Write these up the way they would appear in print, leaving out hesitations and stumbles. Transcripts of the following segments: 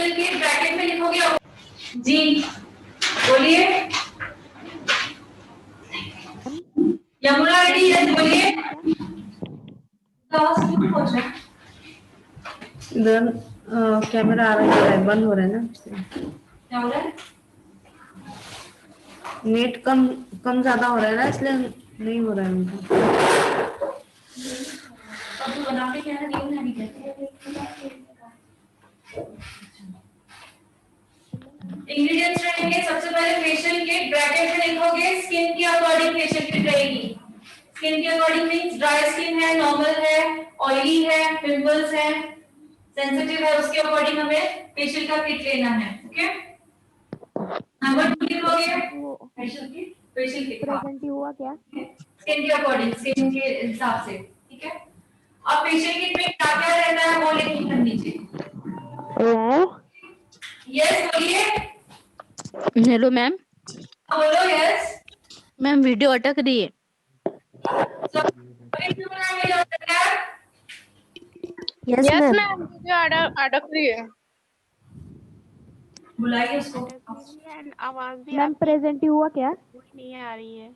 Facial kit bracket में लिखोगे जी, बोलिए। यमुना रेड्डी, यस बोलिए। इधर कैमरा आ रहा है, बंद हो रहा है ना, क्या हो रहा है? नेट कम कम ज्यादा हो रहा है ना, इसलिए नहीं हो रहा है उनका। अब तो बना के क्या है, नहीं बनानी है। इंग्रेडिएंट्स रहेंगे, सबसे पहले फेशियल किट ब्रैकेट में लिखोगे स्किन के अकॉर्डिंग फेशियल किट रहेगी। स्किन के अकॉर्डिंग मींस ड्राई स्किन है, नॉर्मल है, ऑयली है, पिंपल्स है, सेंसिटिव है, उसके अकॉर्डिंग हमें फेशियल का किट लेना है। ओके, नंबर 2 लिखोगे फेशियल किट प्रेजेंट हुआ क्या? स्किन के अकॉर्डिंग, स्किन के हिसाब से। ठीक है, अब फेशियल किट में क्या क्या रहता है वो लिखेंगे हम नीचे। यस बोलिए। Hello ma'am. बोलो यस। मैम वीडियो अटक रही है। Yes ma'am. वीडियो अटक रही है। बुलाइए उसको। आवाज भी मैम प्रेजेंट हुआ क्या? नहीं आ रही है।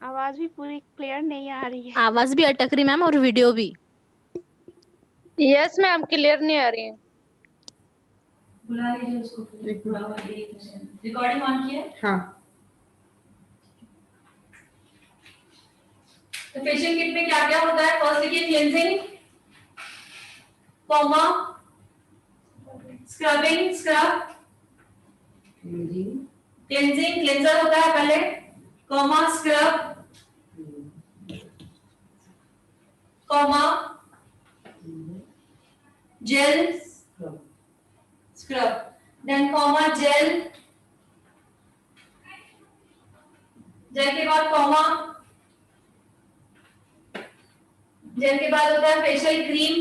आवाज भी पूरी क्लियर नहीं आ रही है। आवाज भी अटक रही मैम और वीडियो भी। यस मैम, क्लियर नहीं आ रही है। बुला लीजिए उसको। रिकॉर्डिंग ऑन किया? हाँ। तो फेशियल किट में क्या क्या होता है? फर्स्ट देखिए cleansing, comma, scrubbing, scrub, cleansing cleanser होता है पहले, comma scrub, comma gel, scrub, then comma gel, gel के बाद कॉमा, जेल के बाद होता है फेशियल क्रीम,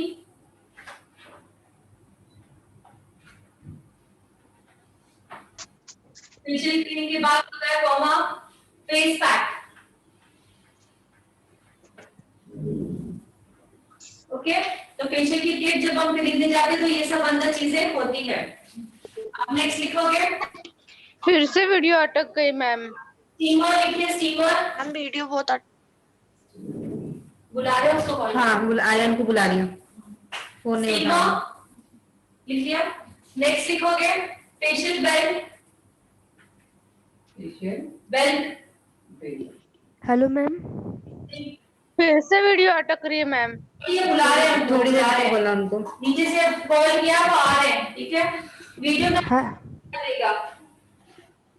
फेशियल क्रीम के बाद होता है कॉमा फेस पैक। ओके, तो फेशियल की किट जब हम खरीदने जाते हैं तो ये सब अंदर चीजें होती है। अब नेक्स्ट लिखोगे, फिर से वीडियो अटक गई मैम। स्टीमर लिखिए, स्टीमर। हम वीडियो बहुत बुला रहे हो उसको कॉल? हाँ, आयन को बुला रही हूँ, फोन नहीं उठा रहा। लिख लिया। नेक्स्ट लिखोगे facial belt, belt. Hello ma'am. फिर से वीडियो अटक रही है मैम। ये बुला रहे हैं, थोड़ी देर में बोला उनको। नीचे से कॉल किया वो आ रहे हैं। ठीक है, वीडियो ना करेगा।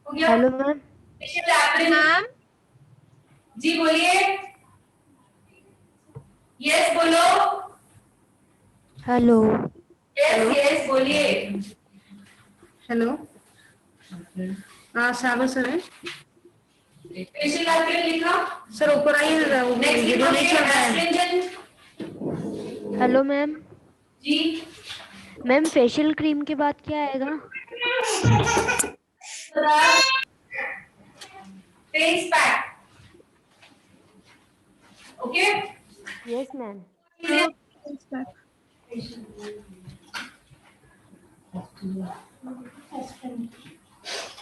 हो गया? Hello ma'am. Facial apron ma'am जी, बोलिए। यस बोलो। हेलो। यस यस बोलिए। हेलो, हाँ सागर सर है। फेशियल एप्रिल लिखा। सर ऊपर आइए, नेक्स्ट वीडियो नहीं चल रहा है। Astringent hello ma'am. जी, मैम फेशियल क्रीम के बाद क्या आएगा? Face pack. Okay, yes ma'am.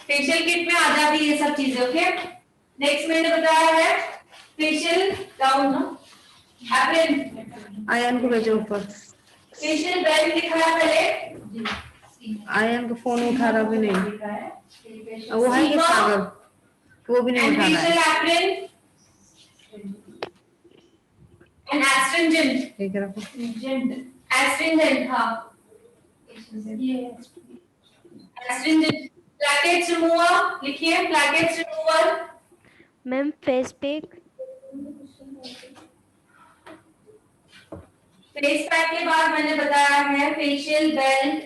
Facial kit में आ जाती है ये सब चीजें। ओके, नेक्स्ट मैंने बताया है फेशियल गाउन एप्रिल। आयन को भेजो ऊपर। फेशियल बेल्ट लिखा है पहले। आयन को फोन उठा रहा भी नहीं, वो है कि सागर, वो भी नहीं उठा रहा है। Facial apron and astringent. ठीक है, रखो। एस्ट्रिंजेंट, हाँ एस्ट्रिंजेंट। प्लैकेट्स रिमूवर लिखिए, blackheads remover. Ma'am face pack. Face pack के बाद मैंने बताया है facial belt,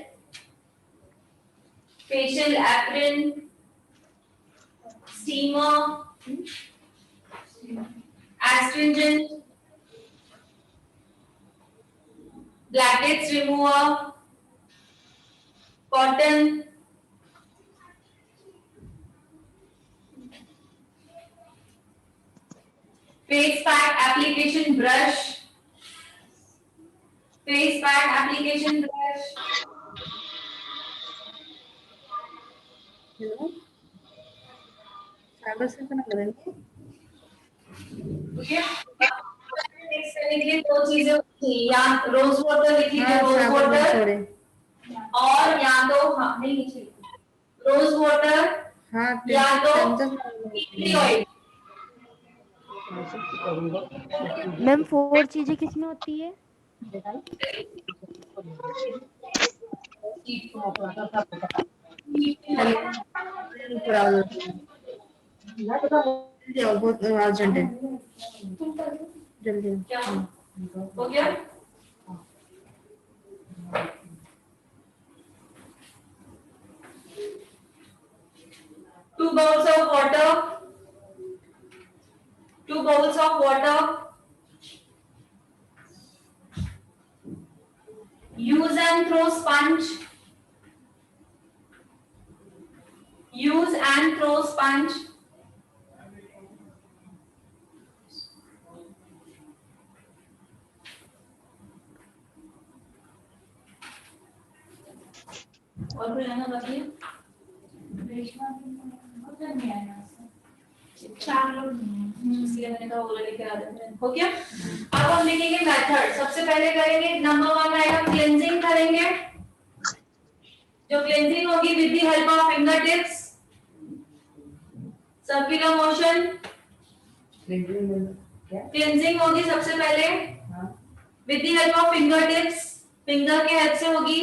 facial apron, steamer, astringent, blackheads remover, cotton, face pack application brush, face pack application brush. Hello Sagar से तो ना करेंगे। ओके, मिक्स करने के लिए दो चीजें होती हैं, या रोज वाटर लिख लीजिए, रोज सागर भी वाटर, छोड़े। और या तो हाँ नहीं नीचे रोज वाटर हाँ या तो टेंशन टी ऑयल। मैम 4 चीजें किसमें होती है? जाओ बहुत अर्जेंट है जल्दी। क्या हो गया? 2 bowls of water, 2 bowls of water. Use and throw sponge. Use and throw sponge. और कोई रहना बाकी है? चार लोग इसलिए मैंने कहा वो लेके आ देते हैं। हो गया? अब हम लिखेंगे मेथड। सबसे पहले करेंगे नंबर 1 आएगा क्लेंजिंग करेंगे। जो क्लेंजिंग होगी with the help of finger tips, circular motion. Cleansing होगी सबसे पहले with the help of finger tips, finger के हेल्प से होगी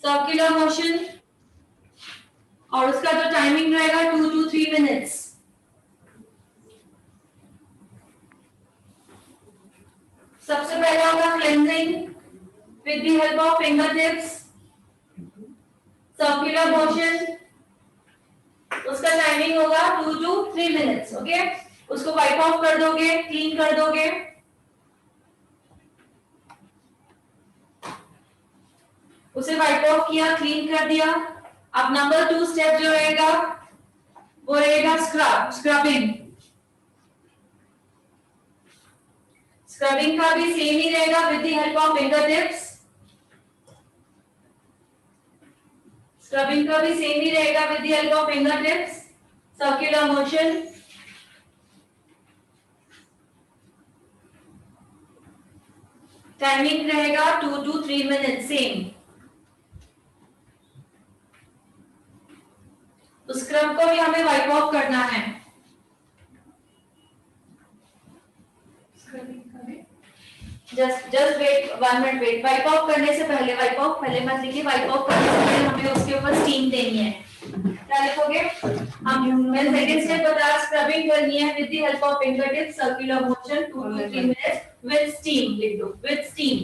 सर्कुलर मोशन, और उसका जो टाइमिंग रहेगा 2 to 3 मिनट्स। सबसे पहले होगा cleansing with the help of finger tips, circular motion, उसका टाइमिंग होगा 2 to 3 मिनट्स। ओके, उसको वाइप ऑफ कर दोगे, क्लीन कर दोगे। उसे वाइप ऑफ किया, क्लीन कर दिया। अब नंबर 2 स्टेप जो रहेगा वो रहेगा स्क्रबिंग। स्क्रबिंग का भी सेम ही रहेगा with the help of finger tips. Scrubbing का भी सेम ही रहेगा with the help of finger tips, circular motion. Timing रहेगा 2 to 3 मिनट सेम। तो स्क्रब को भी हमें वाइप ऑफ करना है। Just wait 1 minute wait. Wipe off करने से पहले, वाइप ऑफ पहले मत लिखिए, वाइप ऑफ करने से पहले हमें उसके ऊपर स्टीम देनी है। क्या लिखोगे? मैं सेकंड स्टेप बता, स्क्रबिंग करनी है with the help of finger tips, circular motion 2 to 3 minutes with steam. लिख दो विद स्टीम।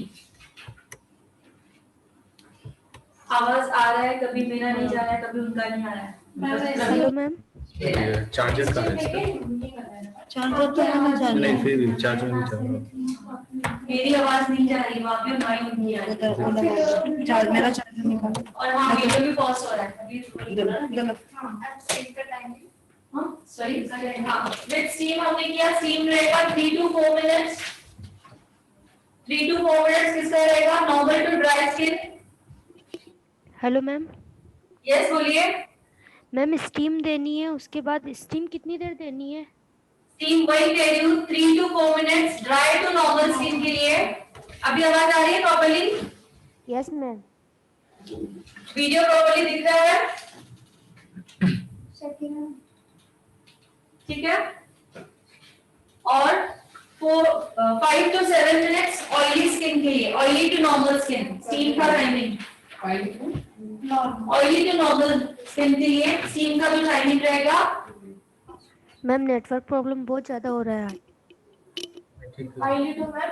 आवाज आ रहा है, कभी मेरा नहीं जा रहा है, कभी उनका नहीं आ रहा है। Hello ma'am. चार्जर का है इसका? चार्जर तो नहीं चाहिए। नहीं फिर भी चार्जर नहीं चल रहा। मेरी आवाज नहीं जा रही, वहां पे हमारी उनकी आ रही है। चार्ज मेरा चार्जर निकालो। और हाँ, वीडियो भी पॉज हो रहा है अभी। गलत हाँ सॉरी। हाँ, विद स्टीम हमने किया। स्टीम रहेगा 3 to 4 मिनट्स। 3 to 4 मिनट्स किसका रहेगा? Normal to dry skin. Hello ma'am. Yes बोलिए। मैम स्टीम देनी है, उसके बाद स्टीम कितनी देर देनी है? स्टीम वही दे रही हूँ 3 to 4 minutes, dry to normal skin के लिए। अभी आवाज आ रही है properly? Yes ma'am. Video properly दिख रहा है? ठीक है। और 5 to 7 मिनट्स ऑयली स्किन के लिए, oily to normal skin. Steam का timing oily to normal skin के लिए स्टीम का जो टाइमिंग रहेगा। मैम नेटवर्क प्रॉब्लम बहुत ज्यादा हो रहा है। Oily to ma'am,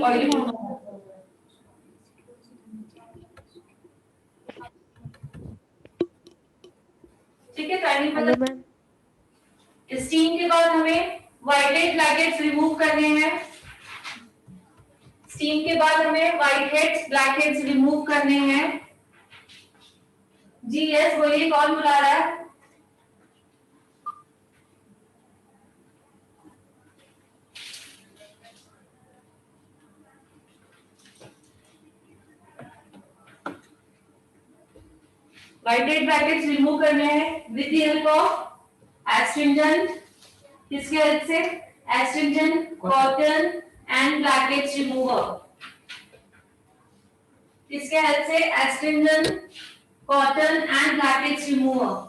oily to ठीक है। Timing hello ma'am. स्टीम के बाद हमें white head black heads remove करने हैं। स्टीम के बाद हमें white heads black heads remove करने हैं। जी यस बोलिए, कौन बुला रहा है? वाइटेड ब्रैकेट्स रिमूव करने हैं with the help of astringent, किसके हेल्प से? Astringent, cotton and brackets remover, किसके हेल्प से? Astringent, cotton and brackets remover.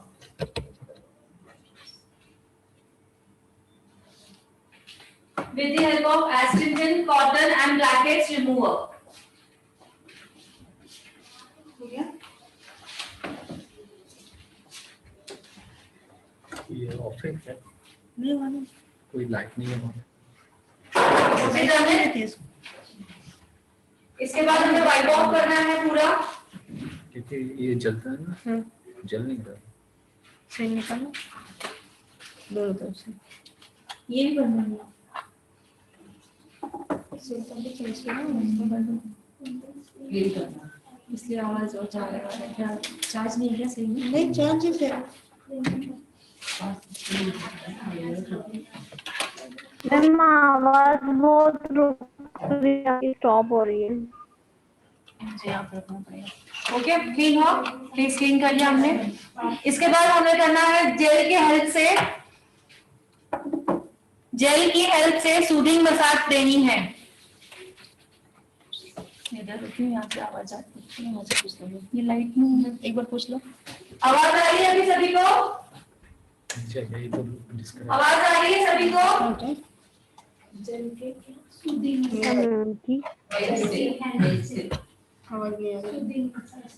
With the help of astringent, cotton and brackets remover. ये ऑफ है क्या? नहीं वाला कोई लाइट नहीं है वहाँ। इसमें जाने देते हैं। इसके बाद हमें वाइप ऑफ करना है पूरा, क्योंकि ये जलता है ना, जल नहीं रहा। से निकालो दोनों तरफ से। ये नहीं करना है। ये करना है। इसलिए आवाज और जा रहा है। क्या चार्ज नहीं है क्या सही में? नहीं चार्ज है। मैम आवाज बहुत स्टॉप हो रही है। मुझे आप रखना पड़ेगा। ओके, क्लीन हो? प्लीज क्लीन कर लिया हमने। इसके बाद हमें करना है जेल की हेल्प से, जेल की हेल्प से सूदिंग मसाज देनी है। इधर क्यों यहाँ से आवाज आती है? यहाँ से पूछ लो, ये लाइट में एक बार पूछ लो। आवाज आ रही है अभी सभी को? यही तो डिस्कनेक्ट। आवाज आ रही है सभी को? मैम की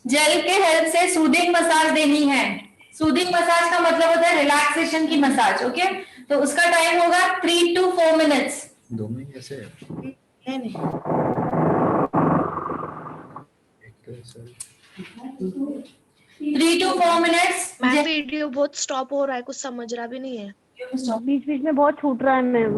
जेल के हेल्प से सूदिंग मसाज देनी है। सूदिंग मसाज का मतलब होता है रिलैक्सेशन की मसाज। ओके, तो उसका टाइम होगा 3 to 4 minutes। दोनों ही ऐसे है। नहीं एक तो ऐसा 3 to 4 minutes। मैम वीडियो बहुत स्टॉप हो रहा है, कुछ समझ रहा भी नहीं है। बीच बीच में बहुत छूट रहा है मैम।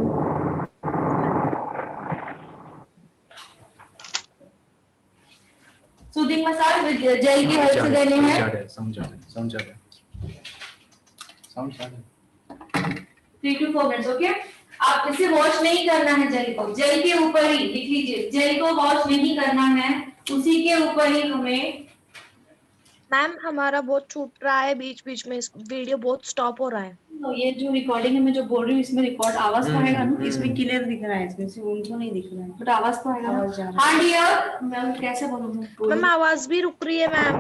सूदिंग मसाज जेल की हेल्प से देनी है। समझा रहे। 3 to 4 minutes। ओके, आप इसे वॉश नहीं करना है जेल को, जेल के ऊपर ही लिख लीजिए, जेल को वॉश नहीं करना है, उसी के ऊपर ही हमें। मैम हमारा बहुत छूट रहा है, बीच बीच में वीडियो बहुत स्टॉप हो रहा है। तो ये जो रिकॉर्डिंग है मैं जो बोल रही हूँ इसमें रिकॉर्ड आवाज तो आएगा ना, इसमें क्लियर दिख रहा है, इसमें से उनको नहीं दिख रहा है बट आवाज तो आएगा। आवाज जा रहा है। हाँ डियर, मैं कैसे बोलूँ? मैम आवाज भी रुक रही है मैम।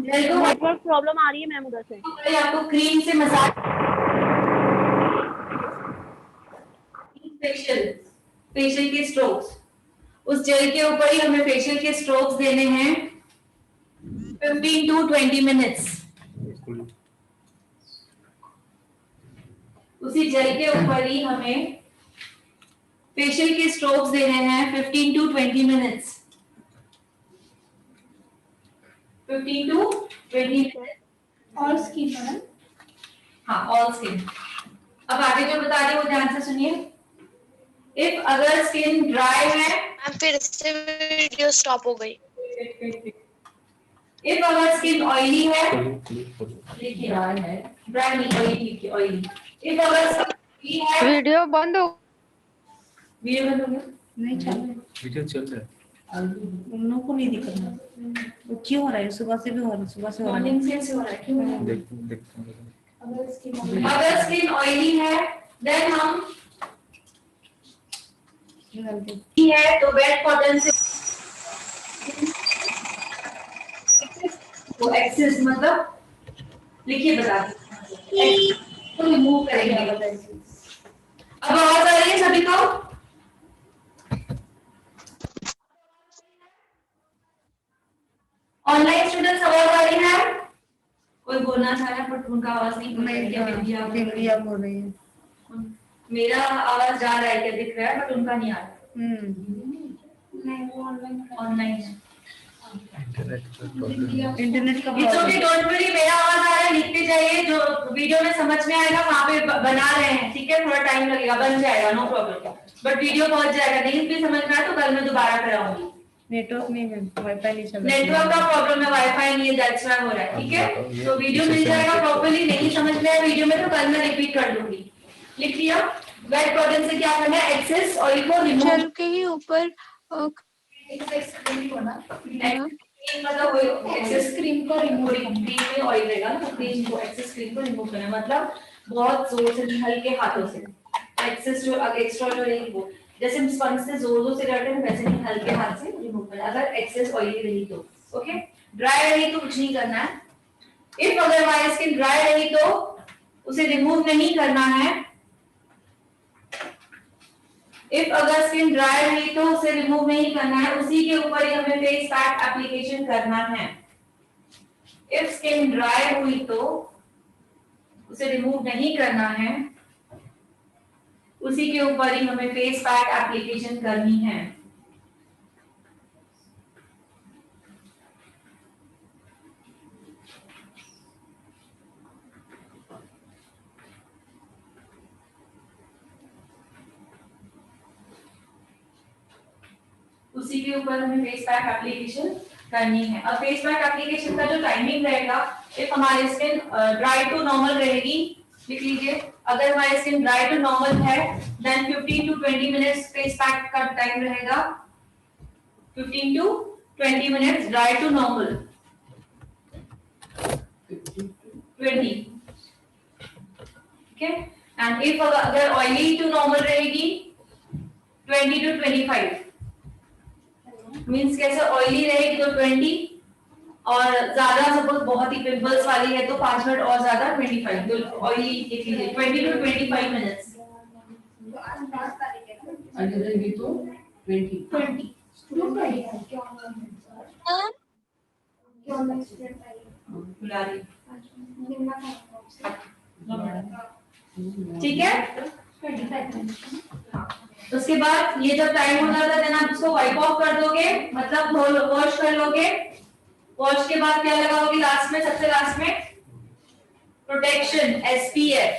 जेल को नेटवर्क प्रॉब्लम आ रही है मैम उधर से। पहले आपको क्रीम से मसाज, फेशियल के स्ट्रोक्स, उस जेल के ऊपर ही हमें फेशियल के स्ट्रोक्स देने हैं 15 to 20 minutes। उसी जेल के ऊपर ही हमें फेशियल के स्ट्रोक्स देने हैं 15 to 20 minutes। 15 to 20 minutes। All skin है। हाँ, ऑल स्किन। अब आगे जो बता रही हूँ वो ध्यान से सुनिए। इफ अगर स्किन ड्राई है, मैम फिर से वीडियो स्टॉप हो गई। इफ अगर स्किन ऑयली है, खोलो। लिखिए ड्राई नहीं, ऑयली लिखिए, ऑयली। इफ अगर स्किन है, वीडियो बंद हो वीडियो बंद हो गया? नहीं चल रहा है, वीडियो चल रहा है। उन लोगों को नहीं दिख रहा वो क्यों हो रहा है? सुबह से भी हो रहा है, सुबह से हो रहा है। मॉर्निंग से ऐसे हो रहा है, क्यों हो रहा है? देखते हैं। अगर स्किन ऑयली है, देन हम है तो वेट कॉटन से वो एक्सेस मतलब लिखिए, बता दीजिए तो रिमूव करेंगे। अब आवाज आ रही है सभी को? ऑनलाइन स्टूडेंट्स आवाज आ रही है? कोई बोलना चाह रहा है बट उनका आवाज नहीं बिंदिया बोल रही है। मेरा आवाज जा रहा है, क्या दिख रहा है, बट उनका नहीं आ रहा। ऑनलाइन है। इंटरनेट का इट्स ओके, डोंट वरी, मेरा आवाज आ रहा है, लिखते जाइए, जो वीडियो में समझ में आएगा वहां पे बना रहे हैं, ठीक है? थोड़ा टाइम लगेगा, बन जाएगा, नो प्रॉब्लम, बट वीडियो पहुंच जाएगा। नहीं भी समझ में आया तो कल मैं दोबारा कराऊंगी। नेटवर्क नहीं है, वाईफाई नहीं चल रहा। नेटवर्क का प्रॉब्लम है, वाईफाई नहीं है, दैट्स व्हाई हो रहा है, ठीक है? तो वीडियो मिल जाएगा प्रॉपर्ली, नहीं समझ में आया वीडियो में तो कल मैं रिपीट कर दूंगी। लिख लिया? वेट कॉटन से क्या करना है? एक्सेस ऑयल को रिमूव जेल के ही ऊपर एक्सेस क्रीम को ना क्रीम मतलब वो एक्सेस क्रीम को रिमूव क्रीम में ऑयल रहेगा ना, तो क्रीम को एक्सेस क्रीम को रिमूव करना है, मतलब बहुत जोर से हल्के हाथों से। एक्सेस जो एक्स्ट्रा जो रहेगी वो, जैसे हम स्पंज से जोर से करते हैं वैसे नहीं, हल्के हाथ से रिमूव करना है, अगर एक्सेस ऑयली रही तो। ओके, ड्राई रही तो कुछ नहीं करना है। इफ अगर हमारी स्किन ड्राई रही तो उसे रिमूव नहीं करना है। इफ अगर स्किन ड्राई रही तो उसे रिमूव नहीं करना है, उसी के ऊपर ही हमें फेस पैक एप्लीकेशन करना है। इफ स्किन ड्राई हुई तो उसे रिमूव नहीं करना है, उसी के ऊपर ही हमें फेस पैक एप्लीकेशन करनी है। उसी के ऊपर हमें फेस पैक एप्लीकेशन करनी है। अब फेस पैक एप्लीकेशन का जो टाइमिंग रहेगा, इफ हमारी स्किन ड्राई टू नॉर्मल रहेगी, लिख लीजिए, अगर हमारी स्किन ड्राई टू नॉर्मल है then 15 to 20 minutes face pack का टाइम रहेगा। 15 to 20 minutes dry to normal, 20, okay. And if अगर ऑयली टू नॉर्मल रहेगी 20 टू 25, मींस कैसे ऑयली रहेगी तो 20, और ज्यादा सपोज बहुत ही पिंपल्स वाली है तो 5 मिनट और ज्यादा 25, तो ऑयली लिख लीजिए 20 टू 25 मिनट्स। अगर रहेगी तो 20 बुला रही, ठीक है। उसके बाद ये जब टाइम हो जाता है देन आप इसको वाइप ऑफ कर दोगे, मतलब वॉश कर लोगे। वॉश के बाद क्या लगाओगे लास्ट में, सबसे लास्ट में प्रोटेक्शन SPF।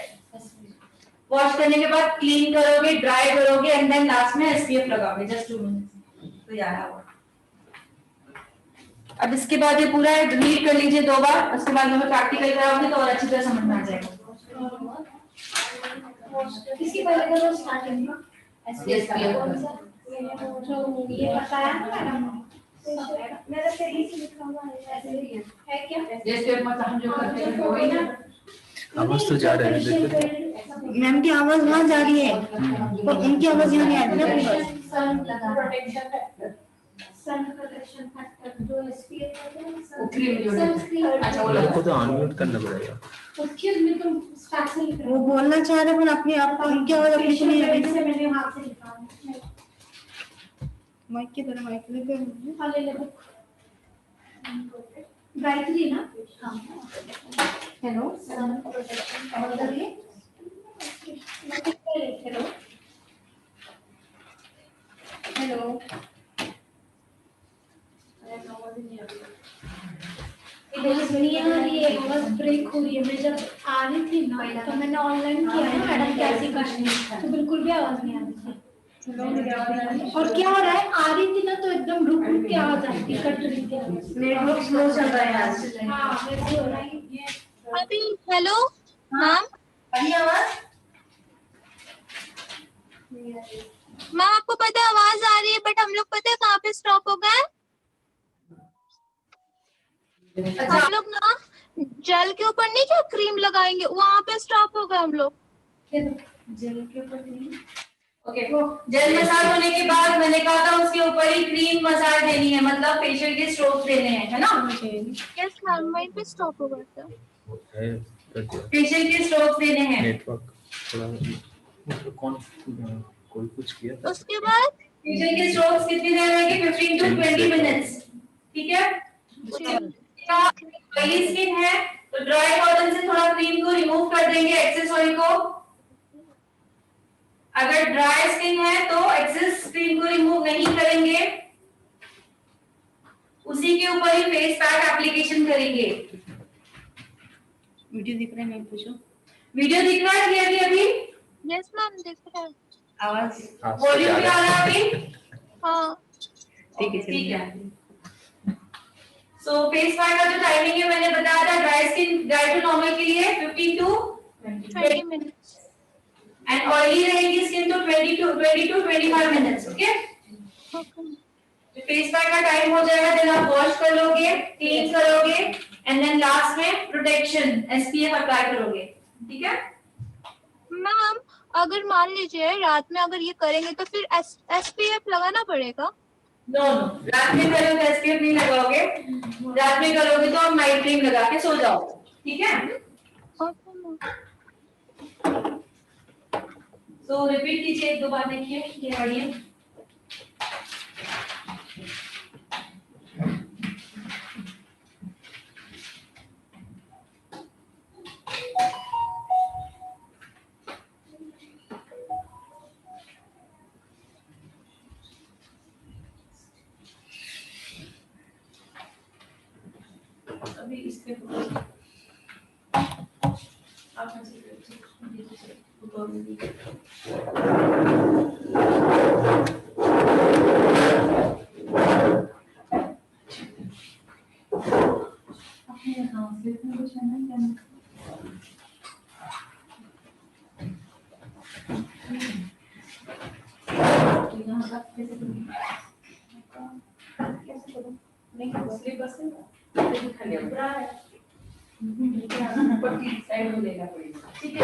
वॉश करने के बाद क्लीन करोगे, ड्राई करोगे एंड देन लास्ट में SPF लगाओगे, जस्ट 2 मिनट्स तो यार होगा। अब इसके बाद ये पूरा रिपीट कर लीजिए 2 बार, उसके बाद हमें प्रैक्टिकल कराओगे तो और अच्छी तरह समझ में आ जाएगा। इसके पहले का जो स्टार्टिंग में SPF जो ये बताया ना मैडम, मेरा सही से लिखा हुआ है क्या? SPF मतलब हम जो करते हैं वही ना। आवाज तो जा रहा है, देखो मैम की आवाज वहाँ जा रही है पर उनकी आवाज यहाँ नहीं आ रही ना पूरी बात। सन प्रोटेक्शन फैक्टर जो SPF होता है, वो क्रीम जो है। अच्छा, वो आपको तो अनम्यूट करना पड़ेगा। उसके में तो स्टार्ट से लिख वो बोलना चाह रहे पर अपने आप उनकी आवाज अपनी को नहीं आ रही। से मैंने हाथ से लिखा है। माइक की तरह माइक लेके हाँ ले ले बुक। गायत्री ना? हाँ। हेलो सन प्रोटेक्शन और करिए। हेलो हेलो आवाज नहीं आ रही है, आवाज ब्रेक हो रही है। मैं जब आ रही थी ना तो मैंने ऑनलाइन किया है मैडम कैसे करनी है, तो बिल्कुल भी आवाज नहीं आ रही थी। और क्या हो रहा है, आ रही थी ना तो एकदम रुक रुक के आवाज आ रही थी, कट रही थी आवाज। नेटवर्क स्लो चल रहा है आज। हाँ वैसे हो रहा है ये। अभी हेलो मैम, अभी आवाज मैम आपको पता है आवाज आ रही है बट हम लोग पता है कहाँ पे स्टॉप हो गए? हम लोग ना जेल के ऊपर नहीं क्या क्रीम लगाएंगे, वहाँ पे स्टॉप हो गए हम लोग। जेल के ऊपर नहीं, ओके। जेल मसाज होने के बाद मैंने कहा था उसके ऊपर ही क्रीम मसाज देनी है, मतलब फेशियल के स्ट्रोक्स देने हैं, है ना? यस मैम, वहीं पे स्टॉप हो गया था। है कर दिया। फेशियल के स्ट्रोक्स देने हैं। नेटवर्क थोड़ा मतलब कौन कोई कुछ किया था? उसके बाद फेशियल के स्ट्रोक्स कितनी देर रहेंगे? 15 टू 20 मिनट्स, ठीक है। ऑयली स्किन है तो ड्राई कॉटन से थोड़ा क्रीम को रिमूव कर देंगे, एक्सेस ऑयल को। अगर ड्राई स्किन है तो एक्सेस क्रीम को रिमूव नहीं करेंगे, उसी के ऊपर ही फेस पैक एप्लीकेशन करेंगे। वीडियो दिख रहा है मैम, पूछो वीडियो दिख रहा है क्लियरली अभी? यस मैम दिख रहा है। आवाज हाँ, वॉल्यूम पे आ रहा है अभी? हाँ ठीक है। सो फेस पैक का जो टाइमिंग है मैंने बताया था, ड्राई टू नॉर्मल के लिए 15 टू 20 मिनट्स एंड ऑयली रहेगी स्किन तो 20 to 25 minutes, okay. Face pack का टाइम हो जाएगा, देन आप वॉश कर लोगे, क्लीन करोगे एंड देन लास्ट में प्रोटेक्शन एसपीएफ अप्लाई करोगे। ठीक है मैम अगर मान लीजिए रात में अगर ये करेंगे तो फिर एसपीएफ लगाना पड़ेगा? नो नो, रात में करोगे तो एसपीएफ नहीं लगाओगे, रात में करोगे तो आप नाइट क्रीम लगा के सो जाओ। ठीक है तो रिपीट कीजिए, एक दो बार देखिए ये पढ़िए। अभी इसके आप साइड में लेना पड़ेगा। ठीक है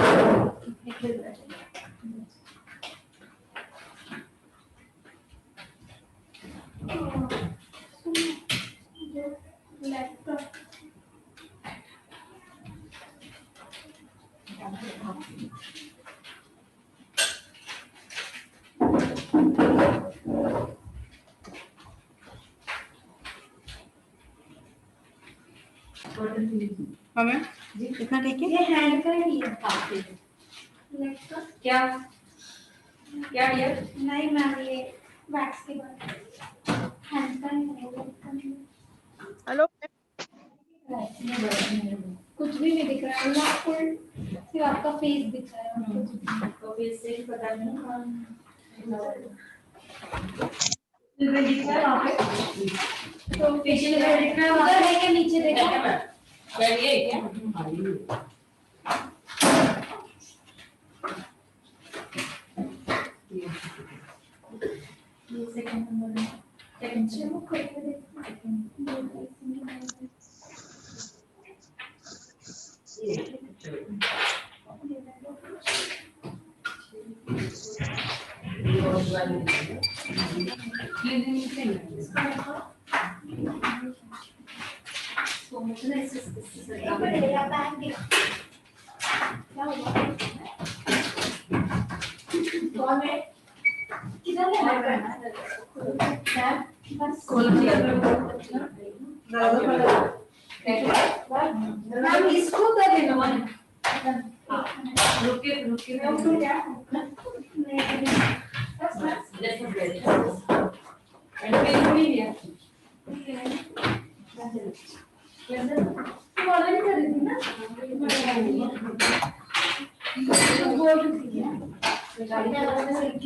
हमें इतना ठीक है। ये हैंड का ही है। हाँ, ठीक है। लेग का क्या क्या डियर? नहीं मैम, ये वैक्स के बाद हैंड का ही है, लेग का नहीं है। हेलो कुछ भी नहीं दिख रहा है ना, फुल सिर्फ आपका फेस दिख रहा है। तो फेस से ही पता नहीं तो फेशियल का दिख रहा है उधर है क्या, नीचे देखो। चलिए क्या ये सेकंड नंबर है, सेकंड से चलो करके देखो। एक मिनट या पैन दिखा। क्या हुआ? कौन है? किधर है? क्या? बस मैम इसको कर देना। रुकिए रुकिए मैं उठूं क्या? बस तुम ऑलरेडी कर रही थी ना? तो बोल रही थी क्या?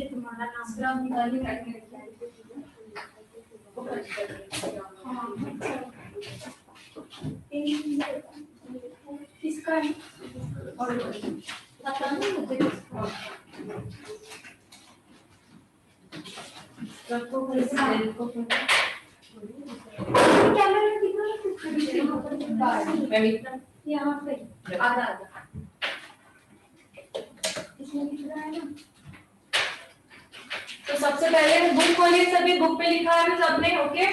तुम्हारा नाम निकाली इसका और यहाँ पे आधा इसमें लिख रहा है ना। तो सबसे पहले बुक खोलिए, सभी बुक पे लिखा है सबने। ओके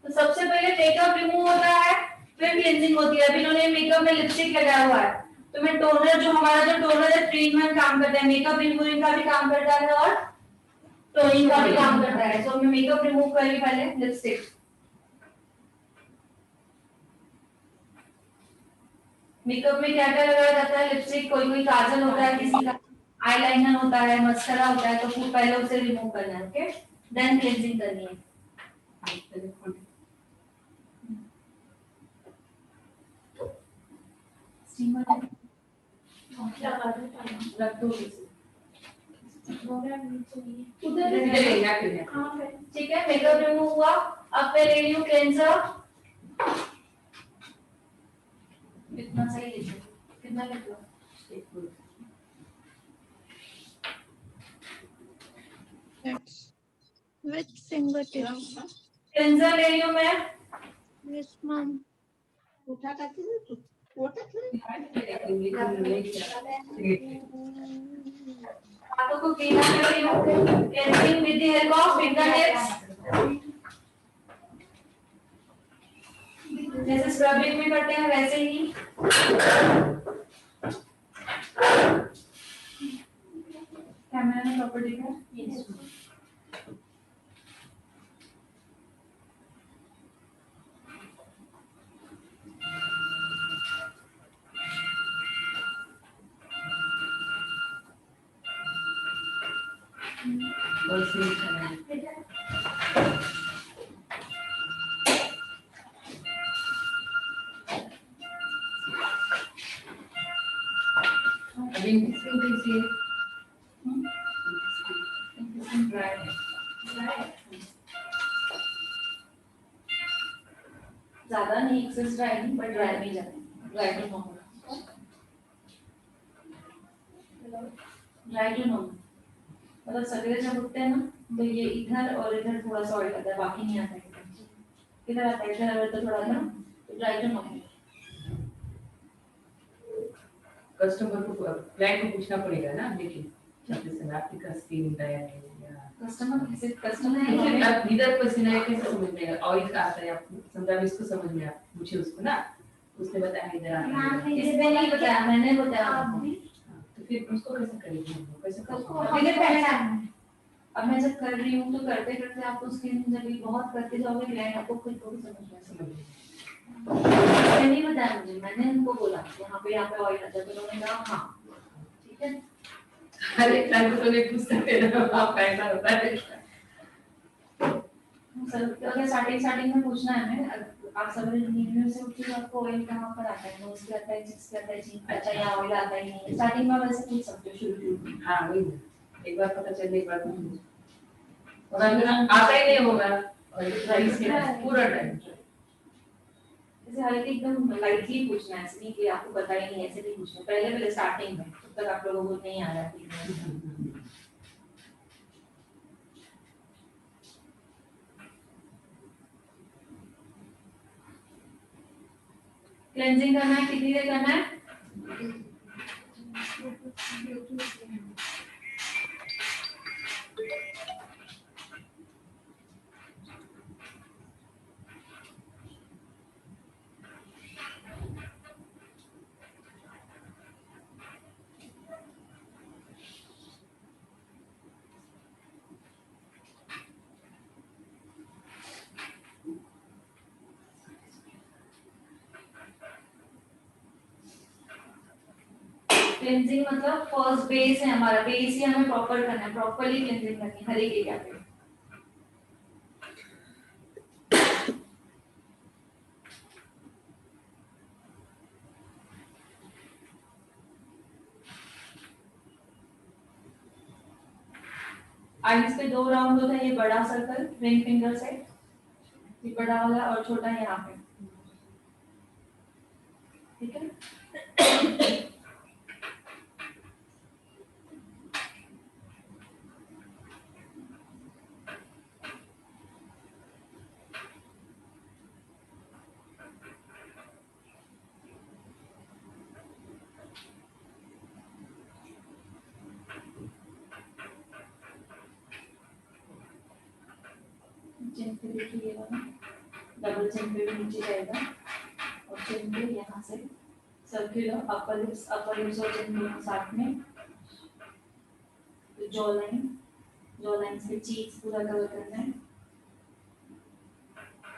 तो सबसे पहले मेकअप रिमूव होता है, फिर क्लींजिंग होती है। अभी इन्होंने मेकअप में लिपस्टिक लगाया हुआ है, तो मैं टोनर जो हमारा जो टोनर है 3-in-1 काम करता है, मेकअप रिमूविंग का भी काम करता है और टोनिंग का भी काम करता है। तो मैं मेकअप रिमूव करी पहले लिपस्टिक। मेकअप में क्या क्या लगाया जाता है? लिपस्टिक, कोई कोई काजल होता है, किसी का आईलाइनर होता है, मस्करा होता है, तो फिर पहले उसे रिमूव करना है। ओके देन क्लींजिंग करनी है। रख दो उधर ठीक है, मेकअप रिमूव हुआ। अब मैं ले रही हूँ क्लेंजर। कितना सही लीजिए, कितना लेते हो? With finger tips. क्लेंजर ले रही हूँ मैं। Yes ma'am. हाथों को क्लीन कर रही हूँ। Cleansing with the help of finger tips. जैसे स्क्रबिंग में करते हैं वैसे ही। कैमरा में प्रॉपर दिख रहा है? अभी किसको दीजिए? ज्यादा नहीं एक्सेस ड्राई नहीं, बट ड्राई नहीं जाता। Dry to normal. Dry to normal मतलब सवेरे जब उठते हैं ना तो ये इधर और इधर थोड़ा सा ऑयल आता है, बाकी नहीं आता है। इधर आता है, इधर तो थोड़ा सा ड्राई टू नॉर्मल। कस्टमर को क्लाइंट को पूछना पड़ेगा ना, लेकिन सबसे समय आपकी स्किन डायट है या कस्टमर आप इधर पसीना है कैसे समझ में आएगा? ऑयल का आता है आपको समझा, इसको समझ में आप पूछे उसको ना, उसने बताया इधर आता है, इसने नहीं बताया, मैंने बताया। तो फिर उसको कैसे करेंगे, कैसे करेंगे? अब मैं जब कर रही हूँ तो करते करते आपको स्किन जब भी बहुत करते जाओगे क्लाइंट आपको खुद को भी समझ में मैंने नहीं बताया, मुझे मैंने उनको बोला यहाँ पे ऑयल आता है, तो उन्होंने कहा हाँ ठीक है। अरे क्लाइंट को तो नहीं पूछ सकते ना आप कैसा होता है। सर अगर स्टार्टिंग में पूछना है हमें, आप सब नींद से उठिए आपको ऑयल कहाँ पर आता है, नोज पे आता है, चिक्स पे आता है, चीन पे आता है या ऑयल आता ही नहीं है, स्टार्टिंग में वैसे पूछ सकते हो शुरू में। हाँ वही एक बार पता चले, एक बार नहीं, और अगर आता ही नहीं होगा और राइस के पूरा टाइम ऐसे हल्के एकदम लाइटली पूछना है, ऐसे नहीं कि आपको पता ही नहीं, ऐसे नहीं पूछना पहले स्टार्टिंग में, तब तक आप लोगों को नहीं आ रहा है। क्लेंजिंग करना है, कितनी देर करना है? क्लेंजिंग मतलब फर्स्ट बेस है हमारा, बेस ही हमें प्रॉपर करना है, प्रॉपर्ली क्लेंजिंग करनी है हर एक एरिया पे। आईज पे 2 राउंड होता है, ये बड़ा सर्कल रिंग फिंगर से, ये बड़ा वाला और छोटा यहाँ पे, ठीक है। चिन पे देखिए डबल चिन पे भी नीचे जाएगा और चिन पे यहाँ से सर्कुलर अपर लिप्स और चिन दोनों साथ में, तो जॉ लाइन से चीक्स पूरा कवर करना है,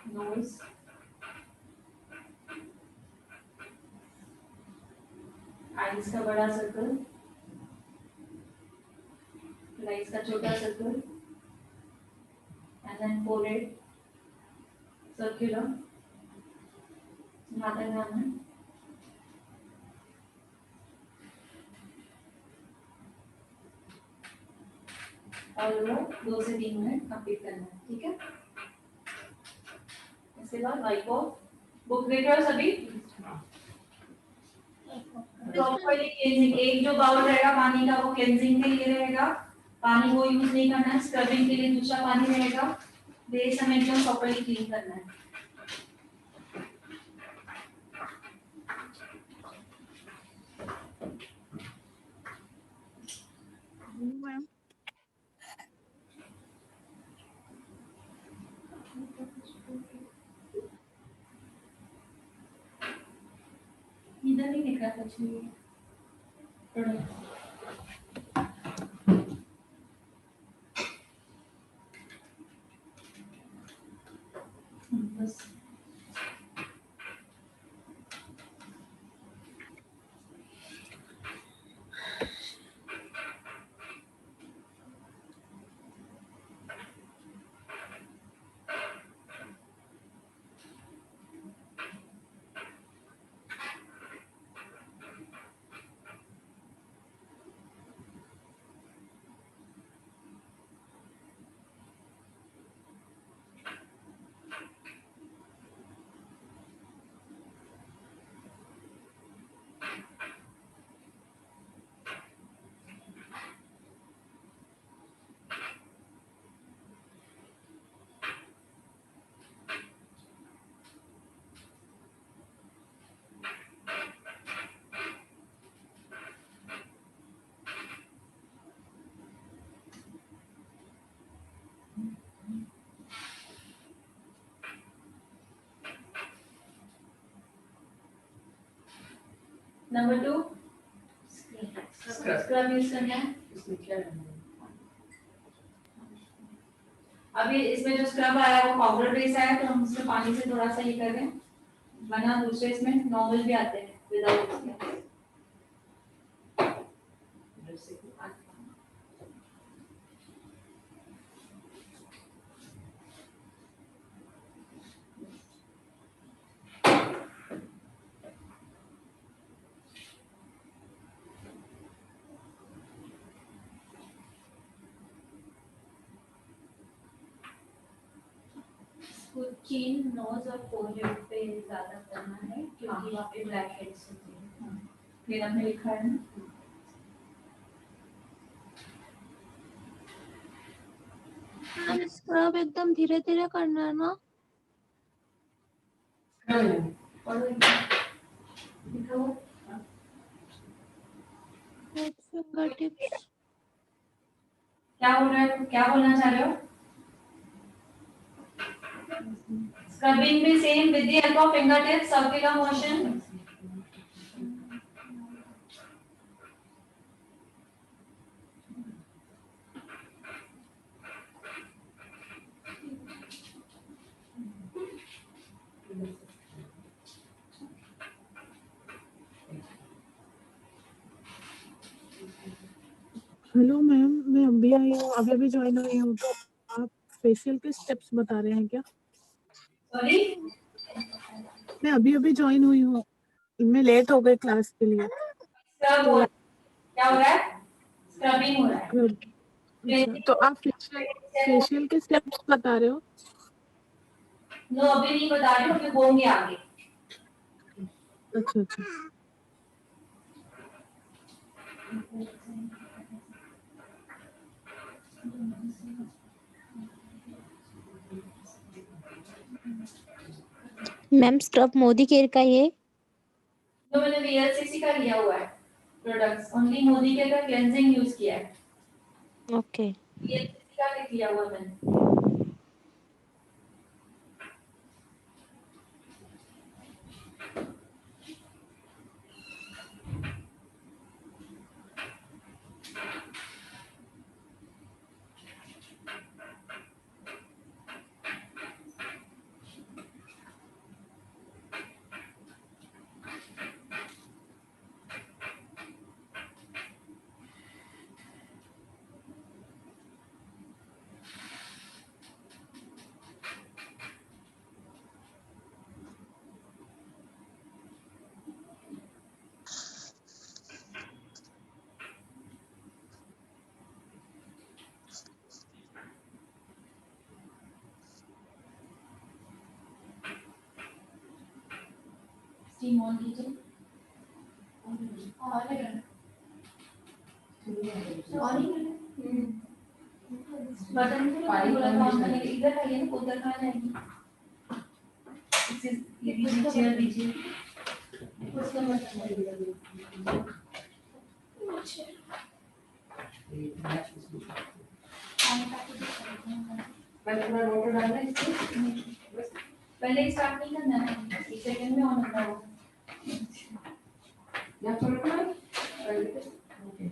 नोज, आईज का बड़ा सर्कल, आईज का छोटा circle, and then forehead, circular, यहाँ तक जाना है। और वो 2 से 3 मिनट कंप्लीट करना है, ठीक है। इसके बाद वाइप ऑफ, बुक देख रहे हो सभी? प्रॉपर्ली क्लींजिंग, एक जो बाउल रहेगा पानी का वो क्लींजिंग के लिए रहेगा, पानी वो यूज नहीं करना है, स्क्रबिंग के लिए दूसरा पानी रहेगा, वे समय एकदम प्रॉपर्ली क्लीन करना है। इधर नहीं दिख रहा कुछ भी। बस नंबर 2 स्क्रब यूज करना है। इसमें क्या करना है? अभी इसमें जो स्क्रब आया है वो पाउडर बेस आया है, तो हम उसमें पानी से थोड़ा सा ये कर दें, वरना दूसरे इसमें नॉर्मल भी आते हैं विदाउट इसके। जैसे कि चीन नोज और फोरहेड पे ज्यादा करना है क्योंकि वहाँ पे ब्लैक हेड्स होते हैं। फिर हमने लिखा है ना, मैम स्क्रब एकदम धीरे धीरे करना है ना? पढ़ो लिखा हुआ फिंगर टिप्स। क्या बोल रहे हो, क्या बोलना चाह रहे हो? स्क्रबिंग में same with the help of finger tips, circular motion. Hello ma'am, मैं अभी आई हूँ, अभी अभी ज्वाइन हुई हूँ, तो आप फेशियल के स्टेप्स बता रहे हैं क्या? सॉरी, मैं अभी अभी ज्वाइन हुई हूँ, मैं लेट हो गई क्लास के लिए। स्क्रब हो, क्या हो रहा है? स्क्रबिंग हो रहा है। अच्छा, तो आप फेशियल के स्टेप्स बता रहे हो? नो, अभी नहीं बता रही हूँ, अभी होंगे आगे। अच्छा अच्छा। मैम स्क्रब मोदी केयर का ये तो मैंने VLCC का लिया हुआ है प्रोडक्ट्स, ओनली मोदी के का क्लेंजिंग यूज किया है। ओके। VLCC का लिख लिया हुआ मैंने। स्टीम ऑन कीजिए। और सॉरी। बटन को थोड़ा काम करने इधर आइए ना, उधर कहाँ जाएंगे? ये दीजिए, चेयर दीजिए। उसका बटन पहले थोड़ा रोटर डालना है इसमें, पहले स्टार्ट नहीं करना है, एक सेकंड में ऑन होता है। या थोड़ा ओके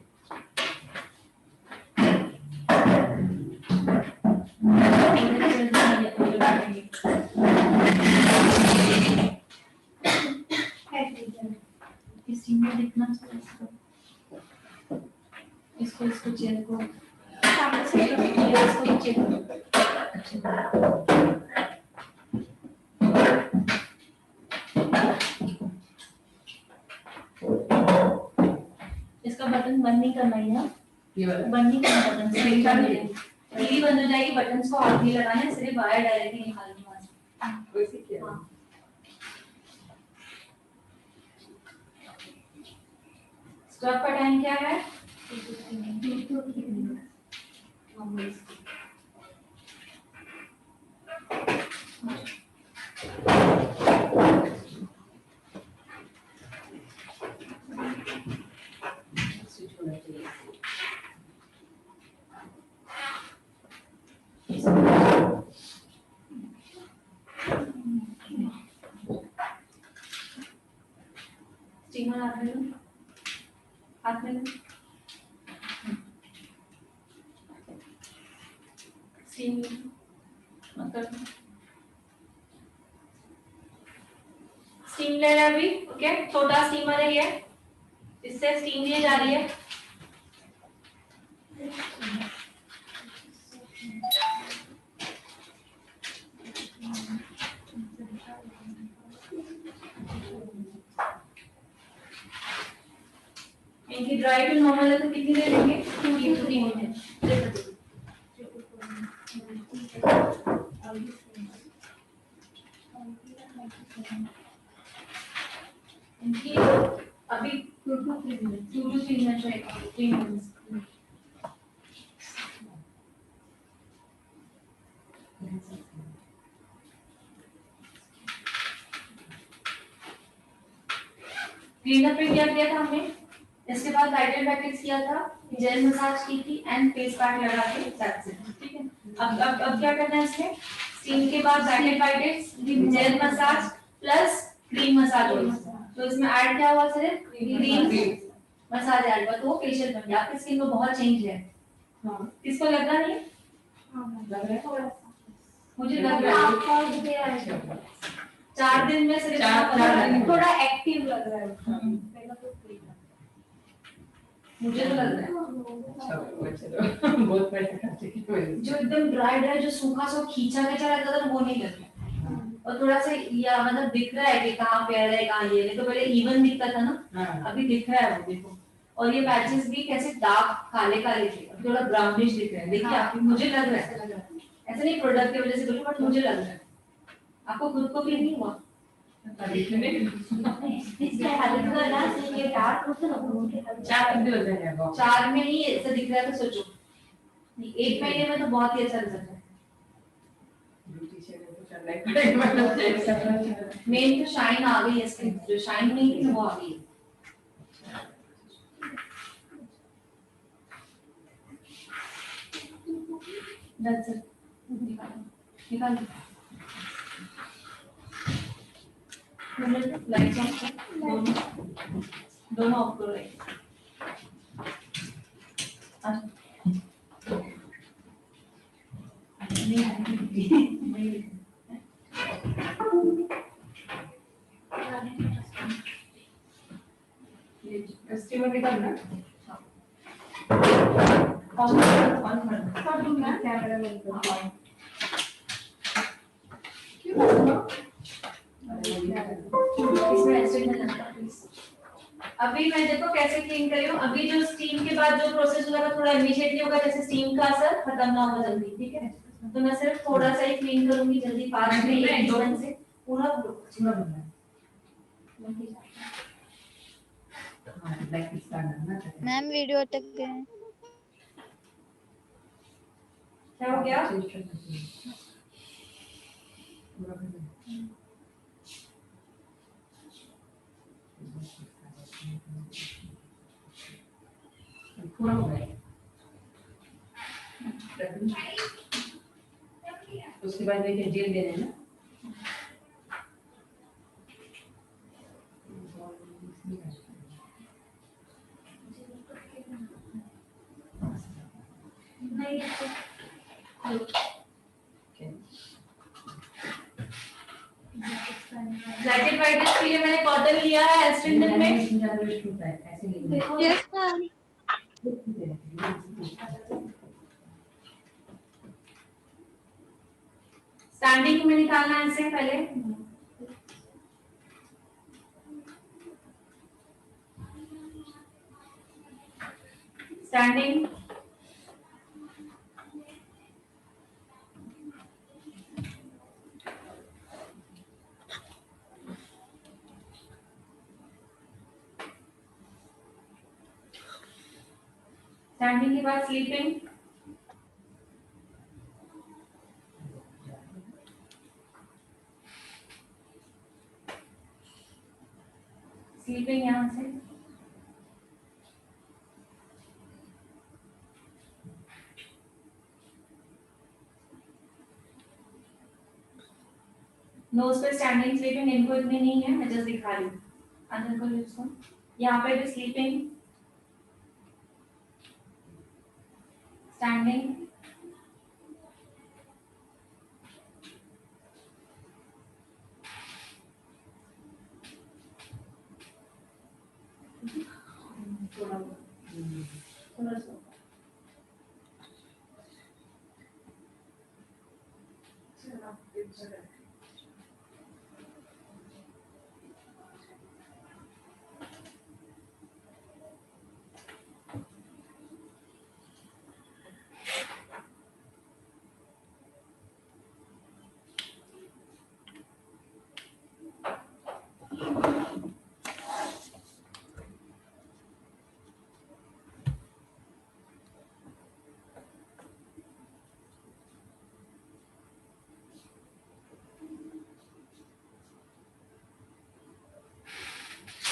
इस टीम में देखना चाहिए इसको इसको चेयर को सामने से इसको नीचे इसका बटन बंद नहीं करना है ना, ये वाला बंद नहीं करना, बटन से रीली बंद हो जाएगी, बटन को हाथ नहीं लगाना है, सिर्फ वायर डायरेक्टली निकालनी है वहां से। वैसे क्या है? स्टॉप का टाइम क्या है? 2 स्टीमर हाथ में स्टीम मतलब स्टीम ले रहा है अभी। ओके, छोटा स्टीमर है ये, इससे स्टीम ली जा रही है। इनकी ड्राई टू नॉर्मल है तो कितनी देर लेंगे? 2 to 3 मिनट। इनकी अभी 2 to 3 मिनट रहेगा, 3 मिनट। क्लीनअप पे क्या किया था हमने? इसके बाद लाइटर पैकेट्स किया था, जेल मसाज की थी एंड फेस पैक लगा के दैट्स इट। ठीक है, अब क्या करना है इसमें? स्टीम के बाद lighter packets, gel massage plus cream massage oil. तो इसमें ऐड क्या हुआ? सिर्फ क्रीम मसाज ऐड हुआ, तो वो फेशियल बन गया। आपकी स्किन में बहुत चेंज है। हाँ, किसको लग रहा नहीं? लग रहा है थोड़ा सा, मुझे लग रहा है 4 दिन में सिर्फ 4 दिन थोड़ा एक्टिव लग रहा है। मुझे तो लग रहा है बहुत जो एकदम ड्राई जो सूखा सा खींचा खींचा रहता था वो नहीं लग रहा, और थोड़ा सा या मतलब दिख रहा है कि कहाँ पैर है कहाँ ये है। तो पहले इवन दिखता था ना, अभी दिख रहा है वो, देखो। और ये पैचेस भी कैसे डार्क काले काले थे, अभी थोड़ा ब्राउनिश दिख रहे हैं। देखिए आपको, मुझे लग रहा है, ऐसा नहीं प्रोडक्ट की वजह से बोलूं, बट मुझे लग रहा है। आपको खुद को फील नहीं हुआ? चार में ही ऐसा दिख रहा है, तो सोचो 1 महीने में तो बहुत ही अच्छा रिजल्ट है। मेन तो शाइन आ गई है स्किन, जो शाइन नहीं थी वो आ गई है। That's it. निकाल लाइट दोनों ऑफ करो लाइट। स्टीमर निकालना कैमरा में अभी मैं देखो कैसे क्लीन कर रही हूँ। अभी जो स्टीम के बाद जो प्रोसेस होगा थोड़ा इमीडिएटली होगा, जैसे स्टीम का असर खत्म ना हो जल्दी। ठीक है, तो मैं सिर्फ थोड़ा सा ही क्लीन करूंगी जल्दी, 5 मिनट से पूरा बनना। मैम वीडियो अटक गए। क्या हो गया? पूरा हो गया। उसके बाद देखिए जेल दे रहे हैं ना। ब्रैकेटाइटिस के लिए मैंने कॉटन लिया है एस्ट्रिंजेंट में। ऐसे नहीं यस मैम। स्टैंडिंग में निकालना है इसे पहले। स्टैंडिंग स्टैंडिंग के बाद स्लीपिंग। स्लीपिंग यहाँ से नोज पे स्टैंडिंग स्लीपिंग, इनको इतनी नहीं है, मैं जस्ट दिखा रही हूँ। अंदर को लिप्स को, यहाँ पे भी स्लीपिंग, स्टैंडिंग, थोड़ा सा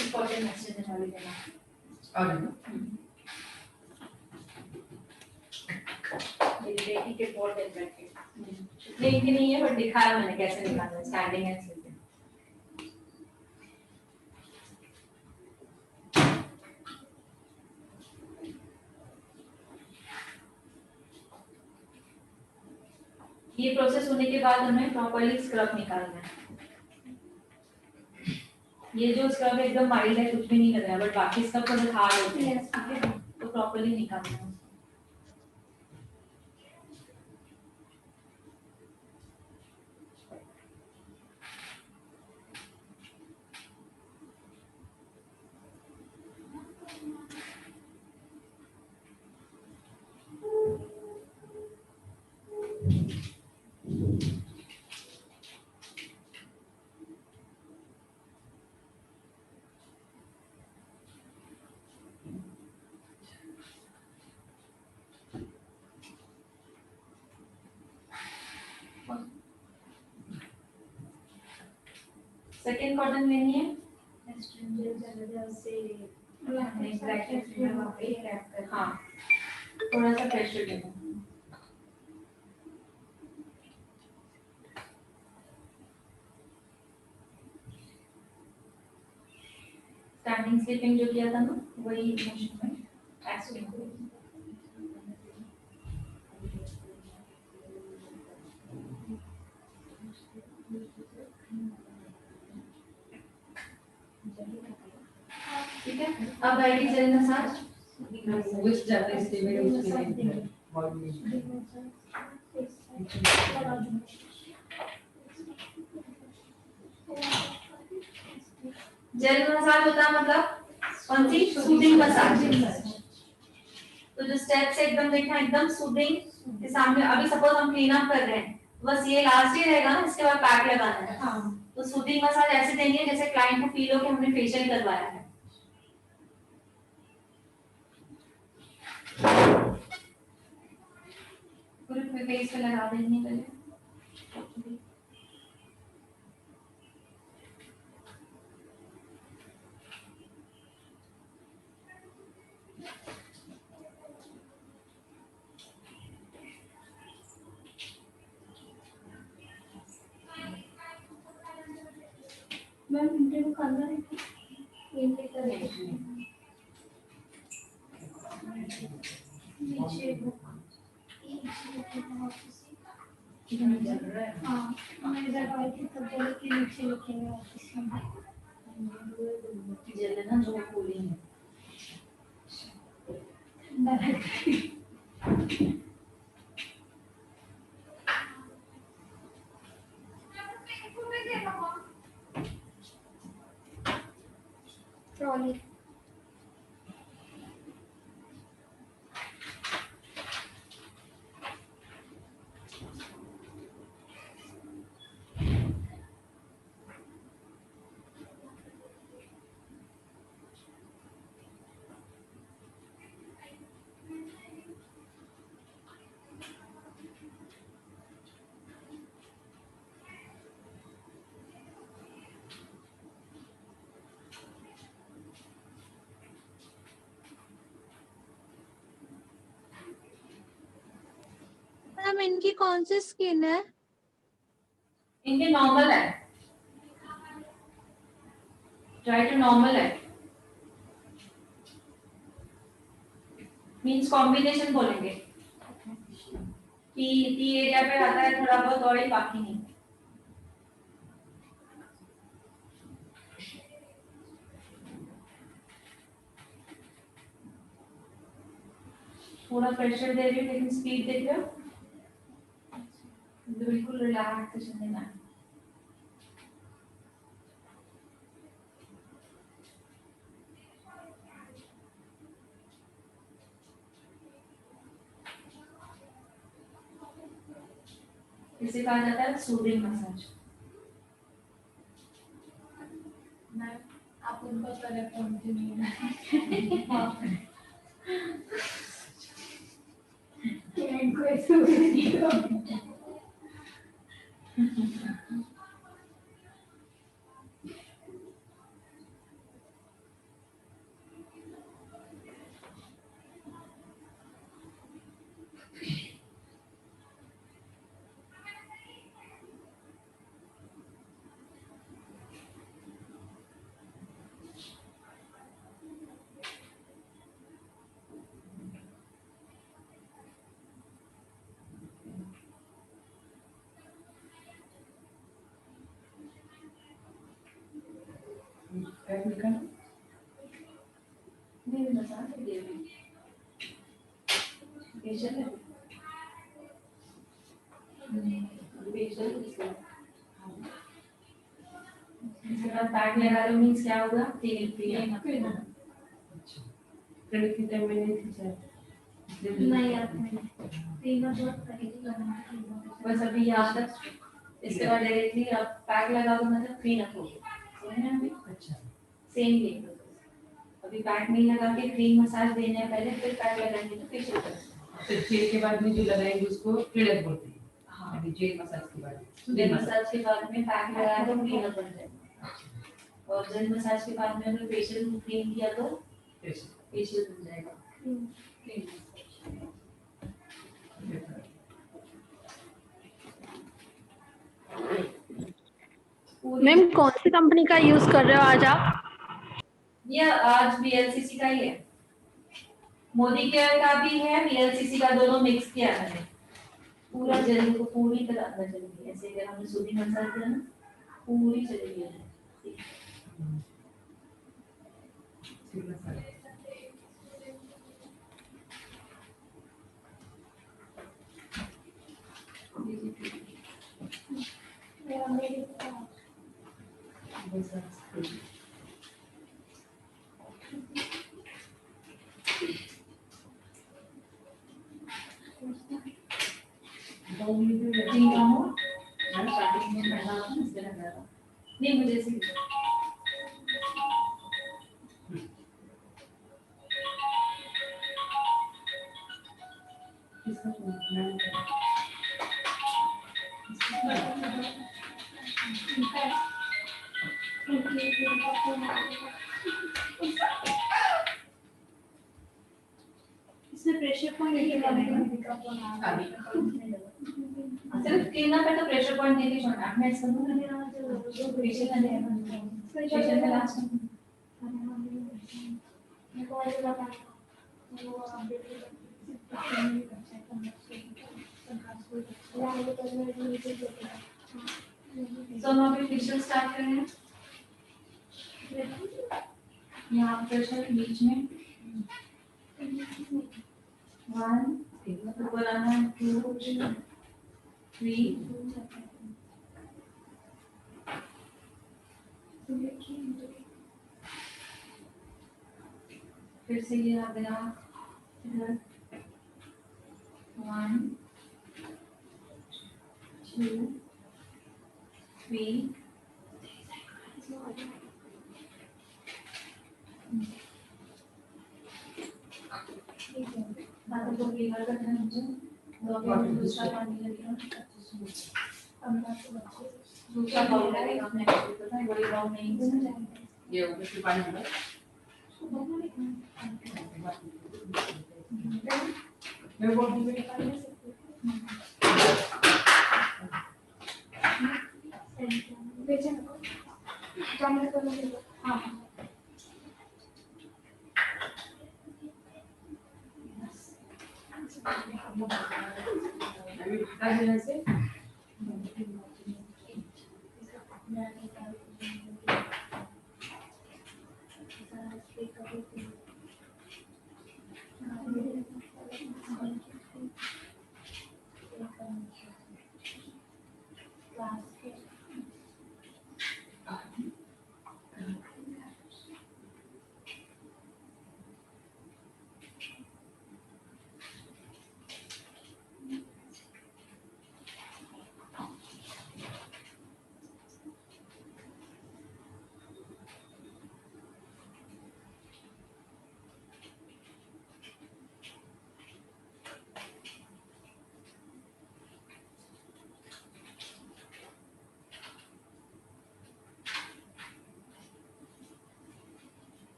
इम्पोर्टेंट मैसेज वाली देना। और मेरी बेटी के इम्पोर्टेंट ब्रैकेट इतने इनके नहीं है, बट दिखाया मैंने कैसे निकालना है, स्टैंडिंग एंड स्लीपिंग। ये प्रोसेस होने के बाद हमें प्रॉपर्ली स्क्रब निकालना है। ये जो स्क्रब एकदम माइल्ड है, कुछ भी नहीं कर रहा है, बट बाकी स्क्रब थोड़े हार्ड होते हैं, तो प्रॉपर्ली निकालना है। सेकेंड कॉटन लेनी है, हाँ थोड़ा सा प्रेशर देना। स्टैंडिंग स्लीपिंग जो किया था ना, वही मोशन में एक्सटिंग। ठीक है, अब आएगी जेल मसाज। which जाता है इसलिए मेरे उसके लिए बॉडी जेल मसाज होता है मतलब कौन सी? Soothing massage. तो जो स्टेप्स एकदम देखना, एकदम सूदिंग के सामने। अभी सपोज हम क्लीन अप कर रहे हैं, बस ये लास्ट ही रहेगा ना, इसके बाद पैक लगाना है। हाँ। तो सूदिंग मसाज ऐसे देंगे जैसे क्लाइंट को फील हो कि हमने फेशियल करवाया है। पूरे फिर फेस पे लगा देंगे पहले। मैम इंटरव्यू करना है नीचे बुक हाँ मैं जब आई थी तब बोले कि नीचे लिखेंगे ऑफिस नंबर। ना जो कूलिंग है ट्रॉली मैम इनकी कौन सी स्किन है? इनके नॉर्मल है, ट्राई टू नॉर्मल है, मींस कॉम्बिनेशन बोलेंगे कि एरिया पे आता है थोड़ा बहुत ऑयल, बाकी नहीं। थोड़ा प्रेशर दे रही हूँ लेकिन स्पीड देख रहे हो, बिल्कुल रिलैक्स चलने का। इसे कहा जाता है सूदिंग मसाज। आप उनको करेक्ट कंटिन्यू इनको ऐसे पैक निकालो। नहीं मसाज दे रही फेशियल है, फेशियल इसके बाद पैक लगा लो, मींस क्या होगा, तेल अच्छा कितने टाइम में नहीं खींचा नहीं आते तीनों बहुत तरीके करना है। बस अभी यहाँ तक। इसके बाद डायरेक्टली आप पैक लगा दो, मतलब क्लीन अप हो गया, समझ रहे हैं अभी? अच्छा सेम थिंग। अभी पैक नहीं लगा के क्रीम मसाज देने हैं पहले, फिर पैक लगाएंगे तो फेशियल करेंगे। फिर जेल के बाद में जो लगाएंगे उसको क्लीनअप बोलते हैं। हाँ, अभी जेल मसाज के बाद जेल मसाज के बाद में पैक लगाया तो क्लीन अप बन जाएगा, और जेल मसाज के बाद में अगर फेशियल क्लीन किया तो फेशियल बन जाएगा। मैम कौन सी कंपनी का यूज कर रहे हो आज आप? ये आज बीएलसीसी का ही है, मोदी केयर का भी है, बीएलसीसी का, दोनों मिक्स किया है मैंने। पूरा जेल को पूरी तरह अंदर चलेगी, ऐसे अगर हमने सूदी मसाज किया ना, पूरी चलेगी अंदर। नहीं मुझे से इसमें प्रेशर पॉइंट ये सिर्फ स्किन पे तो प्रेशर पॉइंट देके छोड़ना है। मैं इसको फेशियल फेशियल का लास्ट तो हम अभी फेशियल स्टार्ट करें। यहाँ प्रेशर बीच में 1 ऊपर आना है 2 3 फिर से ये आ गया इधर 1 2 3 बातों को क्लियर करना है मुझे। तो अभी दूसरा पानी लगेगा। दूसरा बाउल लगेगा अपने पता है बड़ी बाउल नहीं ये ऊपर से पानी होगा। मैं बोल दूँ हाँ अभी हटा देने से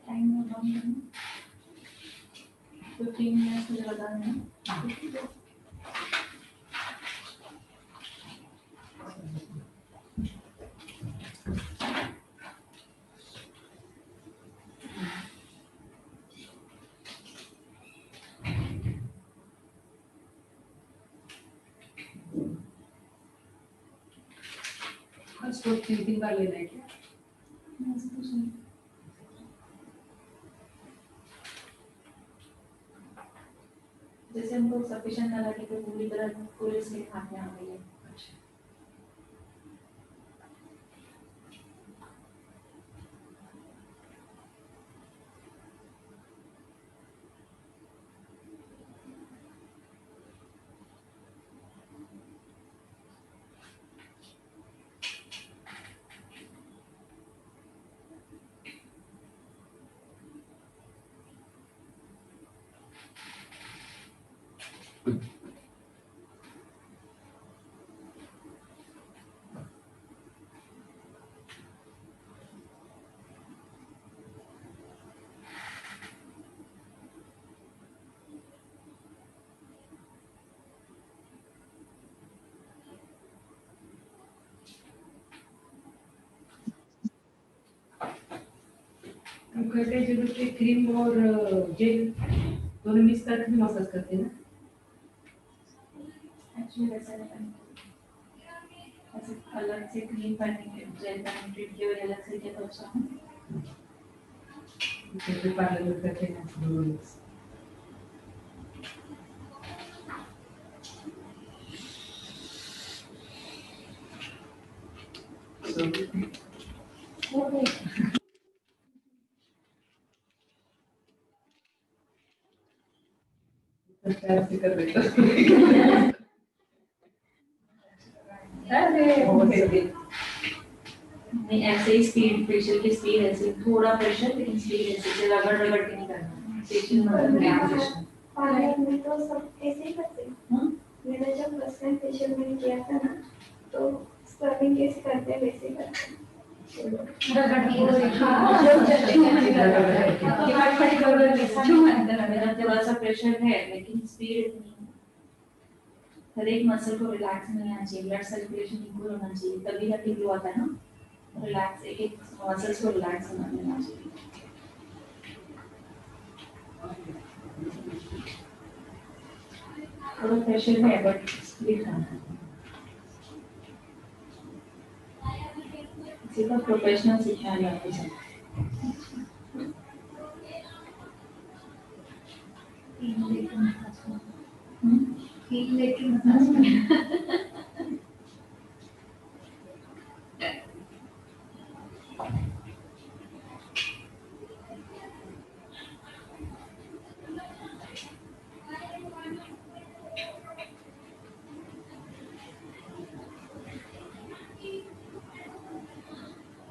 टाइम में 15 मिनट मुझे बताना है। इसको 3 बार लेना है क्या? जैसे हमको सफिशिएंट ना लगे तो पूरी तरह पूरे स्लिप हाथ में आ गई है। हम कहते हैं जरूर कि क्रीम और जेल दोनों मिक्स करके भी मसाज करते हैं ना। एक्चुअली वैसा नहीं ऐसे अलग से क्रीम करने जेल करने ट्रीट किया और अलग से किया तो अच्छा है। ब्यूटी पार्लर में करते हैं दोनों मिक्स। ऐसे कर देता नहीं ऐसे ही स्पीड फेशियल की स्पीड ऐसे थोड़ा प्रेशर लेकिन स्पीड ऐसे रगड़ रगड़ के नहीं करना फेशियल में पार्लर में तो सब ऐसे ही करते हैं। मैंने जब फर्स्ट टाइम फेशियल में किया था ना, तो स्क्रबिंग कैसे करते हैं वैसे ही करते हैं। मेरा थोड़ा सा प्रेशर है लेकिन स्पीड नहीं है। हर एक मसल को रिलैक्स नहीं आना चाहिए, ब्लड सर्कुलेशन इक्वल होना चाहिए, तभी जाके ग्लो आता है ना। रिलैक्स, एक एक मसल्स को रिलैक्स होना देना चाहिए। थोड़ा प्रेशर है बट स्पीड कम है। इसी का प्रोफेशनल सिखाया आपको सब।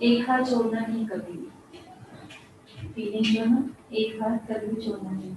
एक हाथ छोड़ना नहीं कभी भी। फीलिंग जो है एक हाथ कभी भी छोड़ना नहीं।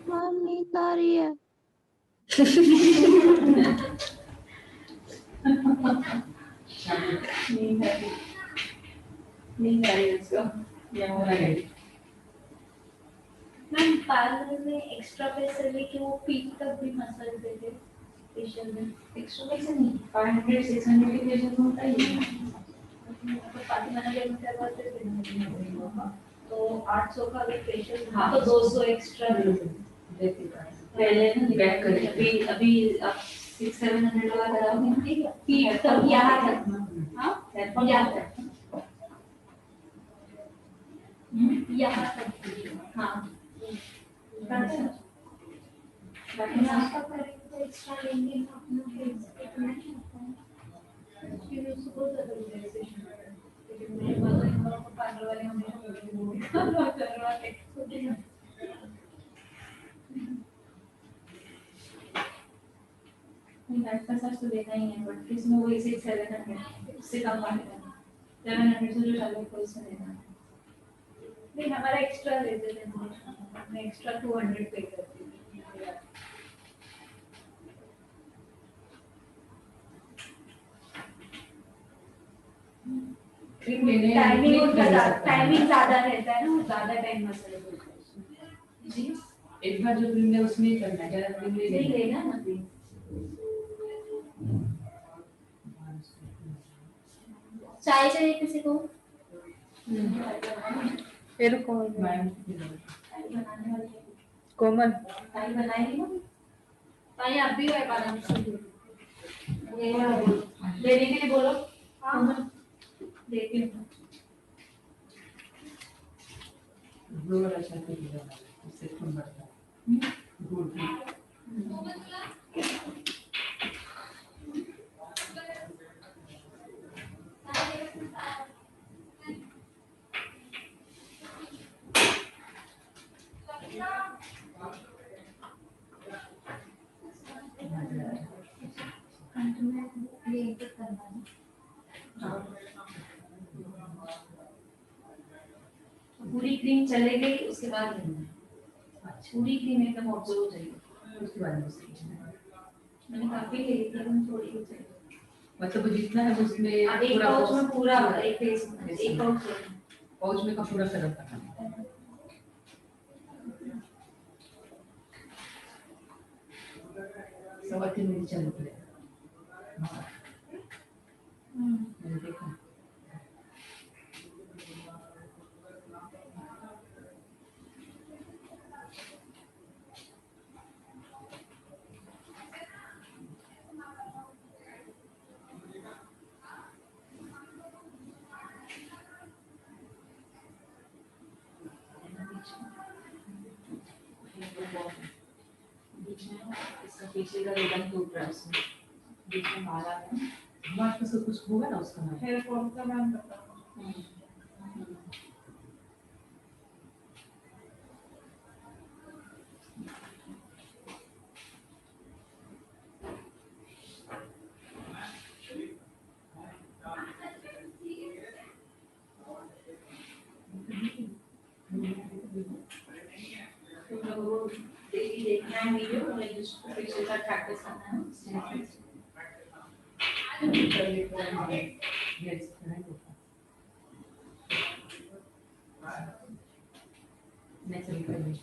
मैम नींद आ रही है। नींद आ रही है उसको, या हो रहा है। मैम पार्लर में एक्स्ट्रा पैसे लेके वो पीठ तक भी मसाज देते। फेशियल में एक्स्ट्रा पैसे नहीं 500 600 के फेशियल में होता ही है तो फातिमा नगर में करवाते थे तो 800 का अगर फेशियल हाँ। तो 200 एक्स्ट्रा पहले ना बैक कर अभी अभी आप 600-700 वाला कराओगे ना ठीक है फीट तक यहाँ तक हाँ यहाँ तक यहाँ तक हाँ बाकी नाश्ता करेंगे तो एक्स्ट्रा लेंगे अपना फिर उसको बहुत ज़्यादा रिलैक्सेशन लेकिन मेरे पास इन लोगों को पार्लर वाले हमेशा बोलते हैं करवाते नेट का सर्च तो देना ही है बट इसमें वही 600-700 उससे कम आएगा 700 से जो चालू है उसमें देना है नहीं हमारा एक्स्ट्रा लेते थे हमने एक्स्ट्रा 200 पे करते थे क्रीम लेने टाइमिंग ज़्यादा रहता है ना वो ज़्यादा टाइम मसाले बोलते हैं उसमें जी एक बार जो क्रीम ले उसमें ही करना है ज्यादा क्रीम ले नहीं लेना लेना ना चाय चाहिए किसी को फिर कौन चाय बनाने वाली कोमल चाय बनाएगी ना चाय आप भी है बादाम से लेने के लिए बोलो हाँ देती हूँ ब्लू वाला अच्छा लगेगा उससे खून बढ़ता है गुड पूरी क्रीम चले गई उसके बाद लेना है पूरी क्रीम एकदम ऑब्जर्व चाहिए उसके बाद में उसकी मैंने काफी ले ली थी थोड़ी ही चाहिए मतलब जितना है उसमें एक पूरा पाउच में पूरा एक फेस में एक पाउच पाउच में का पूरा सरल करना है सवा 3 मिनट चल रहे मैंने देखा बीच में इसका पीछे का रिबन टूट रहा है उसमें बीच में मारा है हमारे पास तो कुछ होगा ना उसका नाम हेयर फॉल का नाम बताओ तुम लोगों को डेली देखना है वीडियो और जिसको पिछले का प्रैक्टिस करना है यस नेक्स्ट वीक में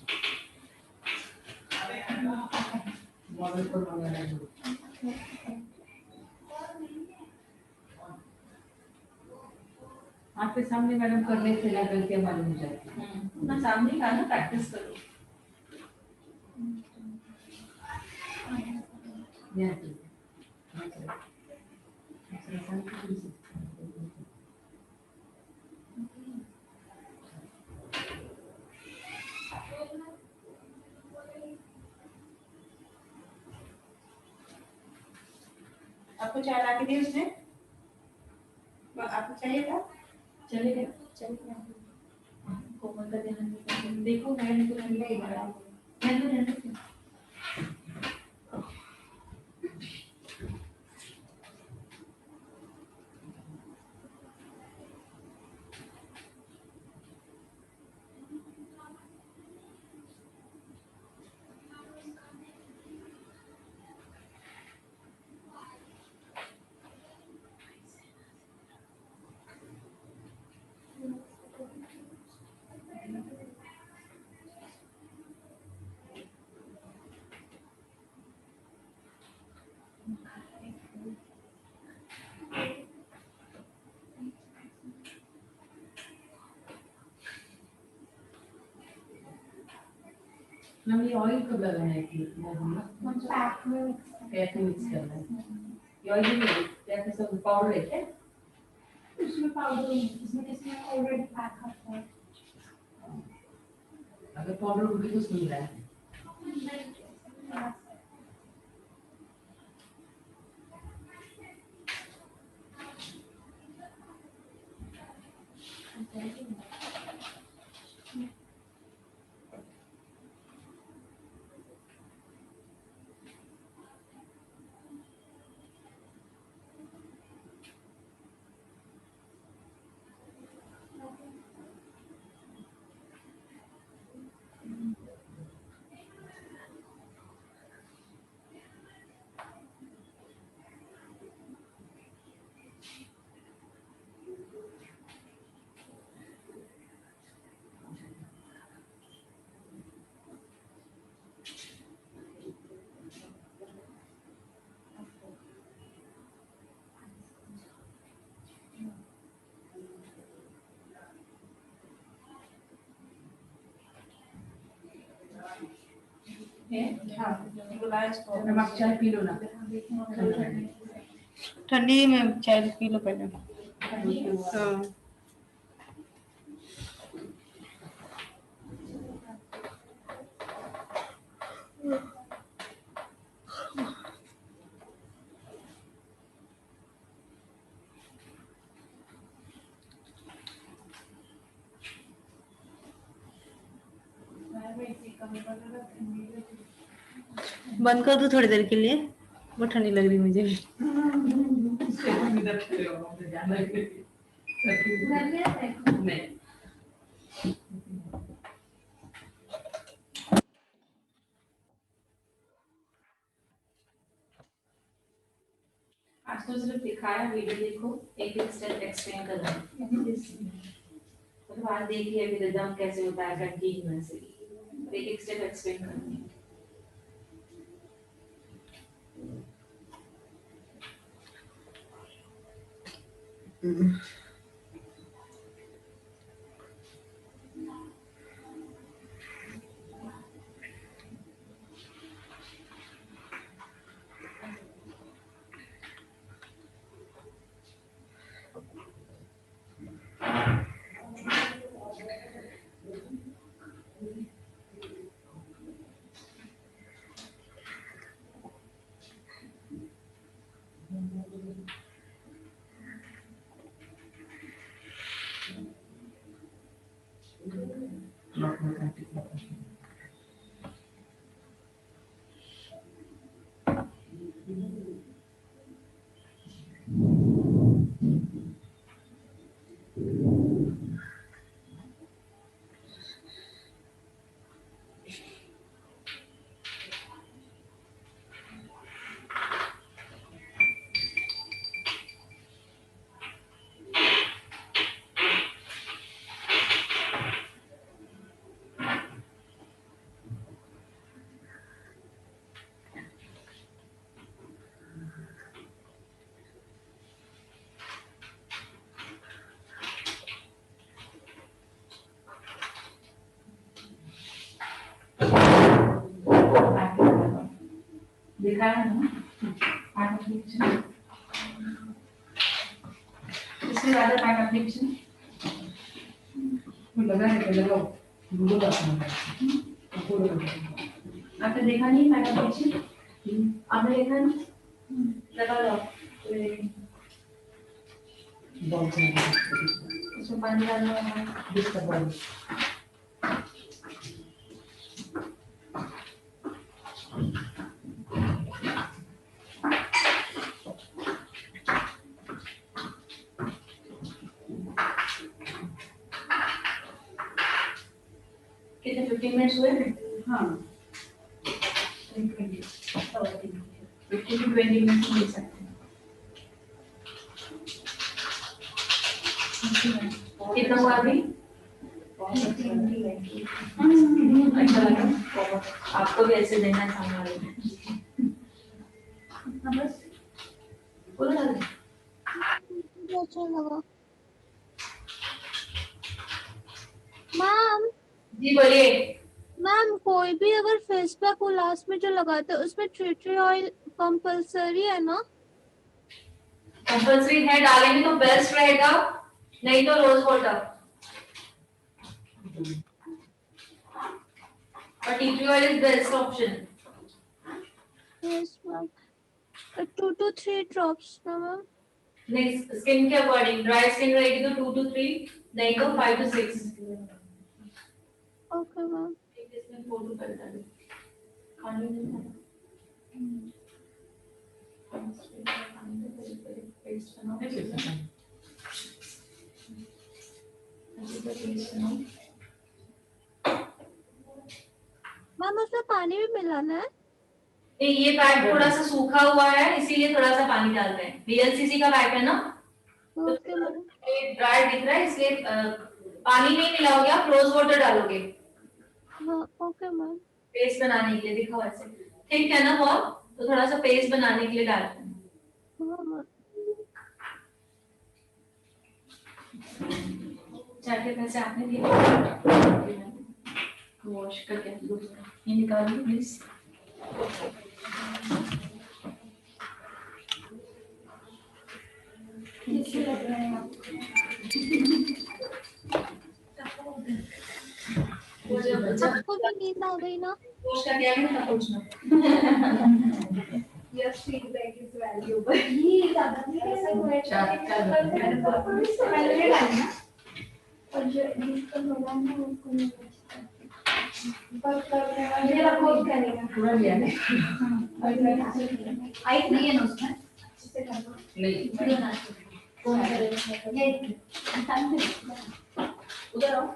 मॉडल पर मंगाना है आपके सामने मैडम करने से ना गलतियां मालूम हो जाती हैं ना सामने का ना प्रैक्टिस करो यहाँ पे अच्छा अच्छा आपको चाय ला के दी उसने आपको चाहिए था चलेगा कोमल का ध्यान देखो मैंने तो नहीं दिखाया रहने दो मैम ये ऑयल कब लगाना है कि पैक में कैसे मिक्स करना है? ये ऑयल नहीं है, क्या कि सब पाउडर है क्या? उसमें पाउडर नहीं, इसमें ऑलरेडी पैक आता है। अगर पाउडर होगी तो उसमें मिला है। मैम आप चाय पी लो ना। ठंडी में चाय पी लो पहले। हाँ बंद कर दो थोड़ी देर के लिए, बहुत ठंडी लग रही मुझे। नहीं। आज तो सिर्फ दिखाया, वीडियो देखो, एक एक स्टेप एक्सप्लेन कर रहा हूँ। तो बात देखिए अभी रिदम कैसे होता है कंटिन्यूअसली, एक एक स्टेप एक्सप्लेन करनी है। देखा है ना एप्लीकेशन, इससे ज्यादा पैक एप्लीकेशन लगा है, लगाओ गूगल आपने देखा नहीं पैक एप्लीकेशन? आपने देखा नहीं? लगा लो उसमें पानी डालना है। कितने 15 मिनट्स हुए? हाँ 15 to 20 मिनट्स ले सकते हैं। कितना हुआ अभी? अच्छा लगा आपको भी ऐसे देना सामने वाले में। बस बोलो ना। अच्छा लगा। मैम जी बोलिए। मैम मैम कोई भी अगर फेस पैक वो लास्ट में जो लगाते हैं उसमें टी ट्री ऑयल कंपलसरी है ना? कंपल्सरी है, डालेंगे तो बेस्ट रहेगा, नहीं तो rose water. But tea tree oil is best option. Yes ma'am. 2 to 3 drops ना मैम? नहीं, स्किन के अकॉर्डिंग, ड्राई स्किन रहेगी तो 2 to 3, नहीं तो 5 to 6। Okay ma'am. इसमें 4 to 5 डालें। खाने में पेस्ट बनाओ। मैम उसमें पानी भी मिलाना है? नहीं, ये पैक थोड़ा सा सूखा हुआ है, इसीलिए थोड़ा सा पानी डालते हैं। VLCC का पैक है ना, ओके मैम। ये ड्राई दिख रहा है, इसलिए पानी नहीं मिलाओगे, आप रोज वाटर डालोगे हाँ ओके मैम। पेस्ट बनाने के लिए। दिखाओ ऐसे, ठीक है ना बहुत, तो थोड़ा सा पेस्ट बनाने के लिए डालते हैं। हाँ मैम। चाटे पैसे आपने दिए, वॉश करके ये निकाल लो प्लीज। कैसे लग रहा है आपको? आपको भी नींद आ गई ना? वॉश करके आएंगे ना पूछना। Your feedback is valuable. ये ज़्यादा नहीं ऐसा हुआ है। पहले डालना और जो जिसको होगा ना उसको नहीं बचता। पर करने वाले मेरा कोड करेगा। पूरा लिया है आइट नहीं है ना उसमें? जिससे करना। नहीं कौन करेगा? ये उधर आओ।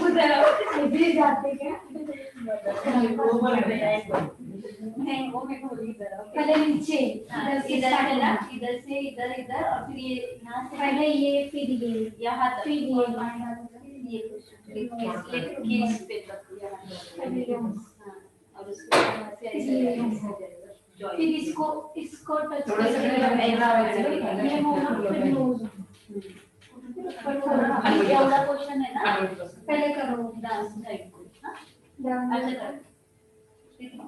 उधर आओ। इधर जाते क्या? नहीं वो मेरे को इधर पहले नीचे इधर है ना, इधर से इधर इधर और फिर ये यहाँ से पहले ये फिर ये यहाँ तक फिर ये और ये केस पे तक यहाँ और उसके बाद यहाँ से ऐसे फिर इसको टच थोड़ा सा ये होगा फिर नोज वाला क्वेश्चन है ना, पहले करो डांस साइड को डाउन ऐसे कर ठीक है।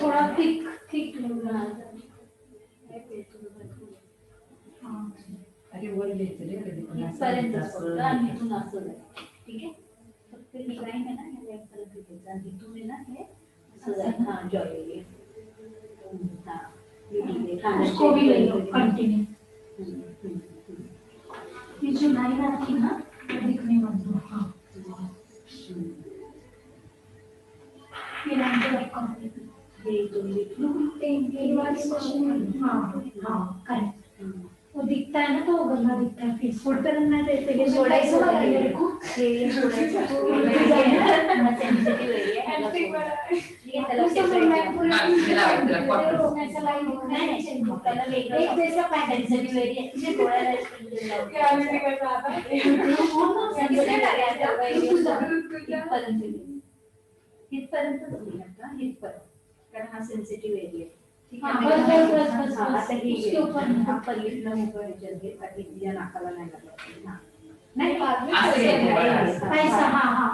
थोड़ा थिक थिक अरे वो लेते रे इथपर्यंत फक्त आणि इथून असं जाईल. ठीक आहे, फक्त ही लाईन आहे ना, या लाईनपर्यंत घ्यायचं आणि इथून आहे ना हे असं जाईल. हां जॉय हां उसको भी ले लो कंटिन्यू। ये जो लाइन आती है ना वो दिखने मत दो। हाँ ये लाइन को रखो हे दोन ये वाली क्वेश्चन। हाँ हाँ करेक्ट, वो दिखता है ना तो वो गंदा दिखता है। फिर फुट करना है तो ये थोड़ा ही सोडा मेरे को हे थोडं सेन्सिटिव्ह एरिया आहे ठीक आहे, त्याला त्याला वेगळं एक जैसा पैटर्न सेन्सिटिव्ह एरिया तिथे डोळ्याला इथपर्यंत कारण हा सेन्सिटिव्ह एरिया ठीक हाँ, आहे. बस आता हे उसके ऊपर हा पल्लीतला मोकळा ह्याच्यात घे ताकी तिच्या नाकाला नाही लागलं. हां नहीं बाद में ऐसे ऐसे ऐसे। ऐसा हाँ हाँ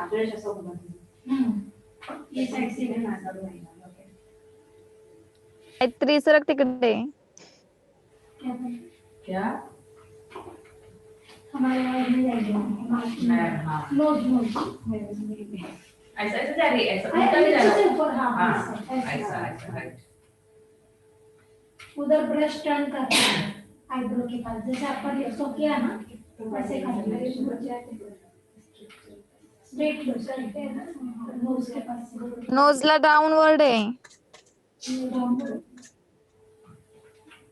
ब्रश असं होणार ये साइड से भी नाकाला नाही लागलं. गायत्री सरक तिकडे. क्या बोले? क्या हमारे यहाँ नहीं जाएगा हाँ नोज नोज ऐसा ऐसा जा रही है, ऐसा उल्टा भी जाना से ऊपर हाँ हाँ ऐसा ऐसा ऐसा राइट। उधर ब्रश टर्न करना है आईब्रो के पास, जैसे अपन ऐसा किया ना वैसे करना है। स्ट्रेट लो करते हैं ना नोज के पास से नोजला डाउनवर्ड आहे.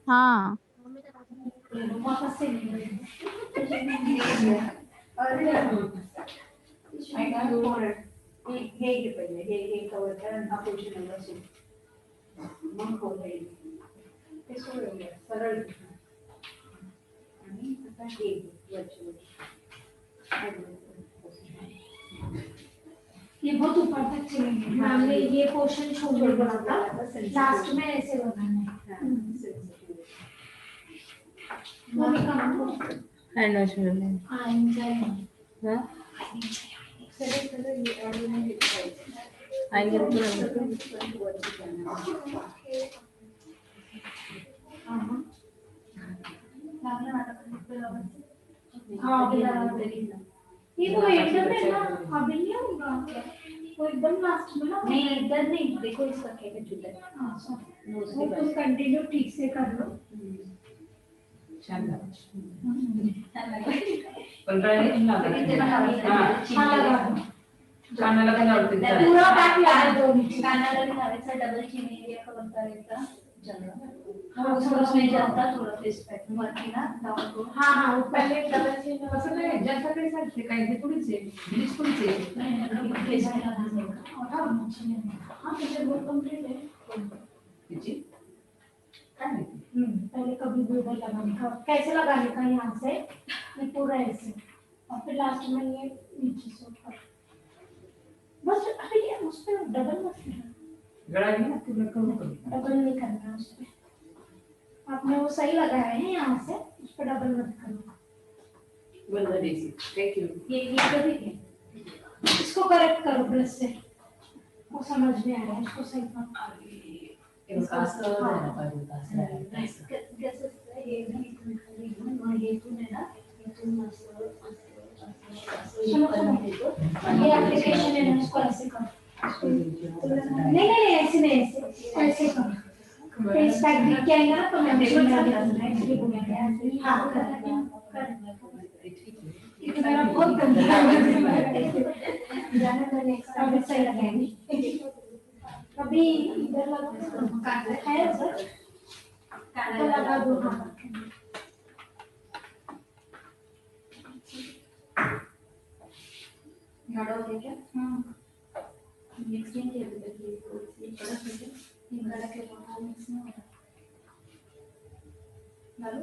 हाँ वापस से हे घे पहिले हे कवर कर आणि हा पोर्शन एवढा सोड मग खोल हे ते सोड सरळ आणि आता हे वरचे ये बहुत ऊपर तक चलेंगे। हमने ये पोर्शन छोड़ दिया था, लास्ट में ऐसे बनाना है। वो निकालो। हैंड वॉश में ले। हाँ आएंगे तो ये तो एकदम है ना, अभी नहीं होगा वो एकदम लास्ट में ना। नहीं इधर नहीं, देखो इसका क्या है जुड़ा। वो तुम कंटिन्यू ठीक से कर लो। शानदार। कानाला पण लावते पूरा पैक लाल दो कानाला भी लावायचा, डबल चिन एरिया कव्हर करायचा, जंगला थोडं उसमें जाता, थोडं फेस पैक वरती ना डाउन को। हाँ हाँ वो पहले डबल चेन कसं नाही ज्याचं काही सांगते काही ते थोडीच आहे ब्लीच थोडीच आहे फेस पैक लगाना। हाँ मुझे वो कंप्लीट है। तिची काय माहिती पहले कभी भी उधर लगाने का, कैसे लगाने का यहाँ से ये पूरा ऐसे और फिर लास्ट में ये नीचे से ऊपर बस। अरे ये उस पे डबल मत करना, गळा घे ना तुला करू करू डबल नहीं करना उस पे। आपने वो सही लगाया है यहाँ से, उस पे डबल मत करो। बंद देसी थैंक यू ये कभी है इसको करेक्ट करो ब्रश से, वो समझ में आ रहा है, इसको सही करो। एक असं झालं पाहिजे असं कसं हे नाही इथून खाली घेऊन मग हे इथून आहे ना, इथून असं सुनो सुनो, ये एप्लीकेशन है ना, इसको ऐसे करो। नहीं नहीं नहीं ऐसे नहीं, ऐसे करो। फेस पैक दिख के आएगा ना तो मैं इसलिए बोल रहा हूँ। हाँ कर ये तो मेरा बहुत गंदा जाने का नेक्स्ट टाइम सही लगेगी। कभी इधर लगा है सर, कान लगा दो। हाँ गाढ़ा हो गया क्या? हाँ मिक्स नहीं किया अभी तक, ये बड़ा हो गया, ये गाढ़ा के बाद मिक्स नहीं हो रहा। डालो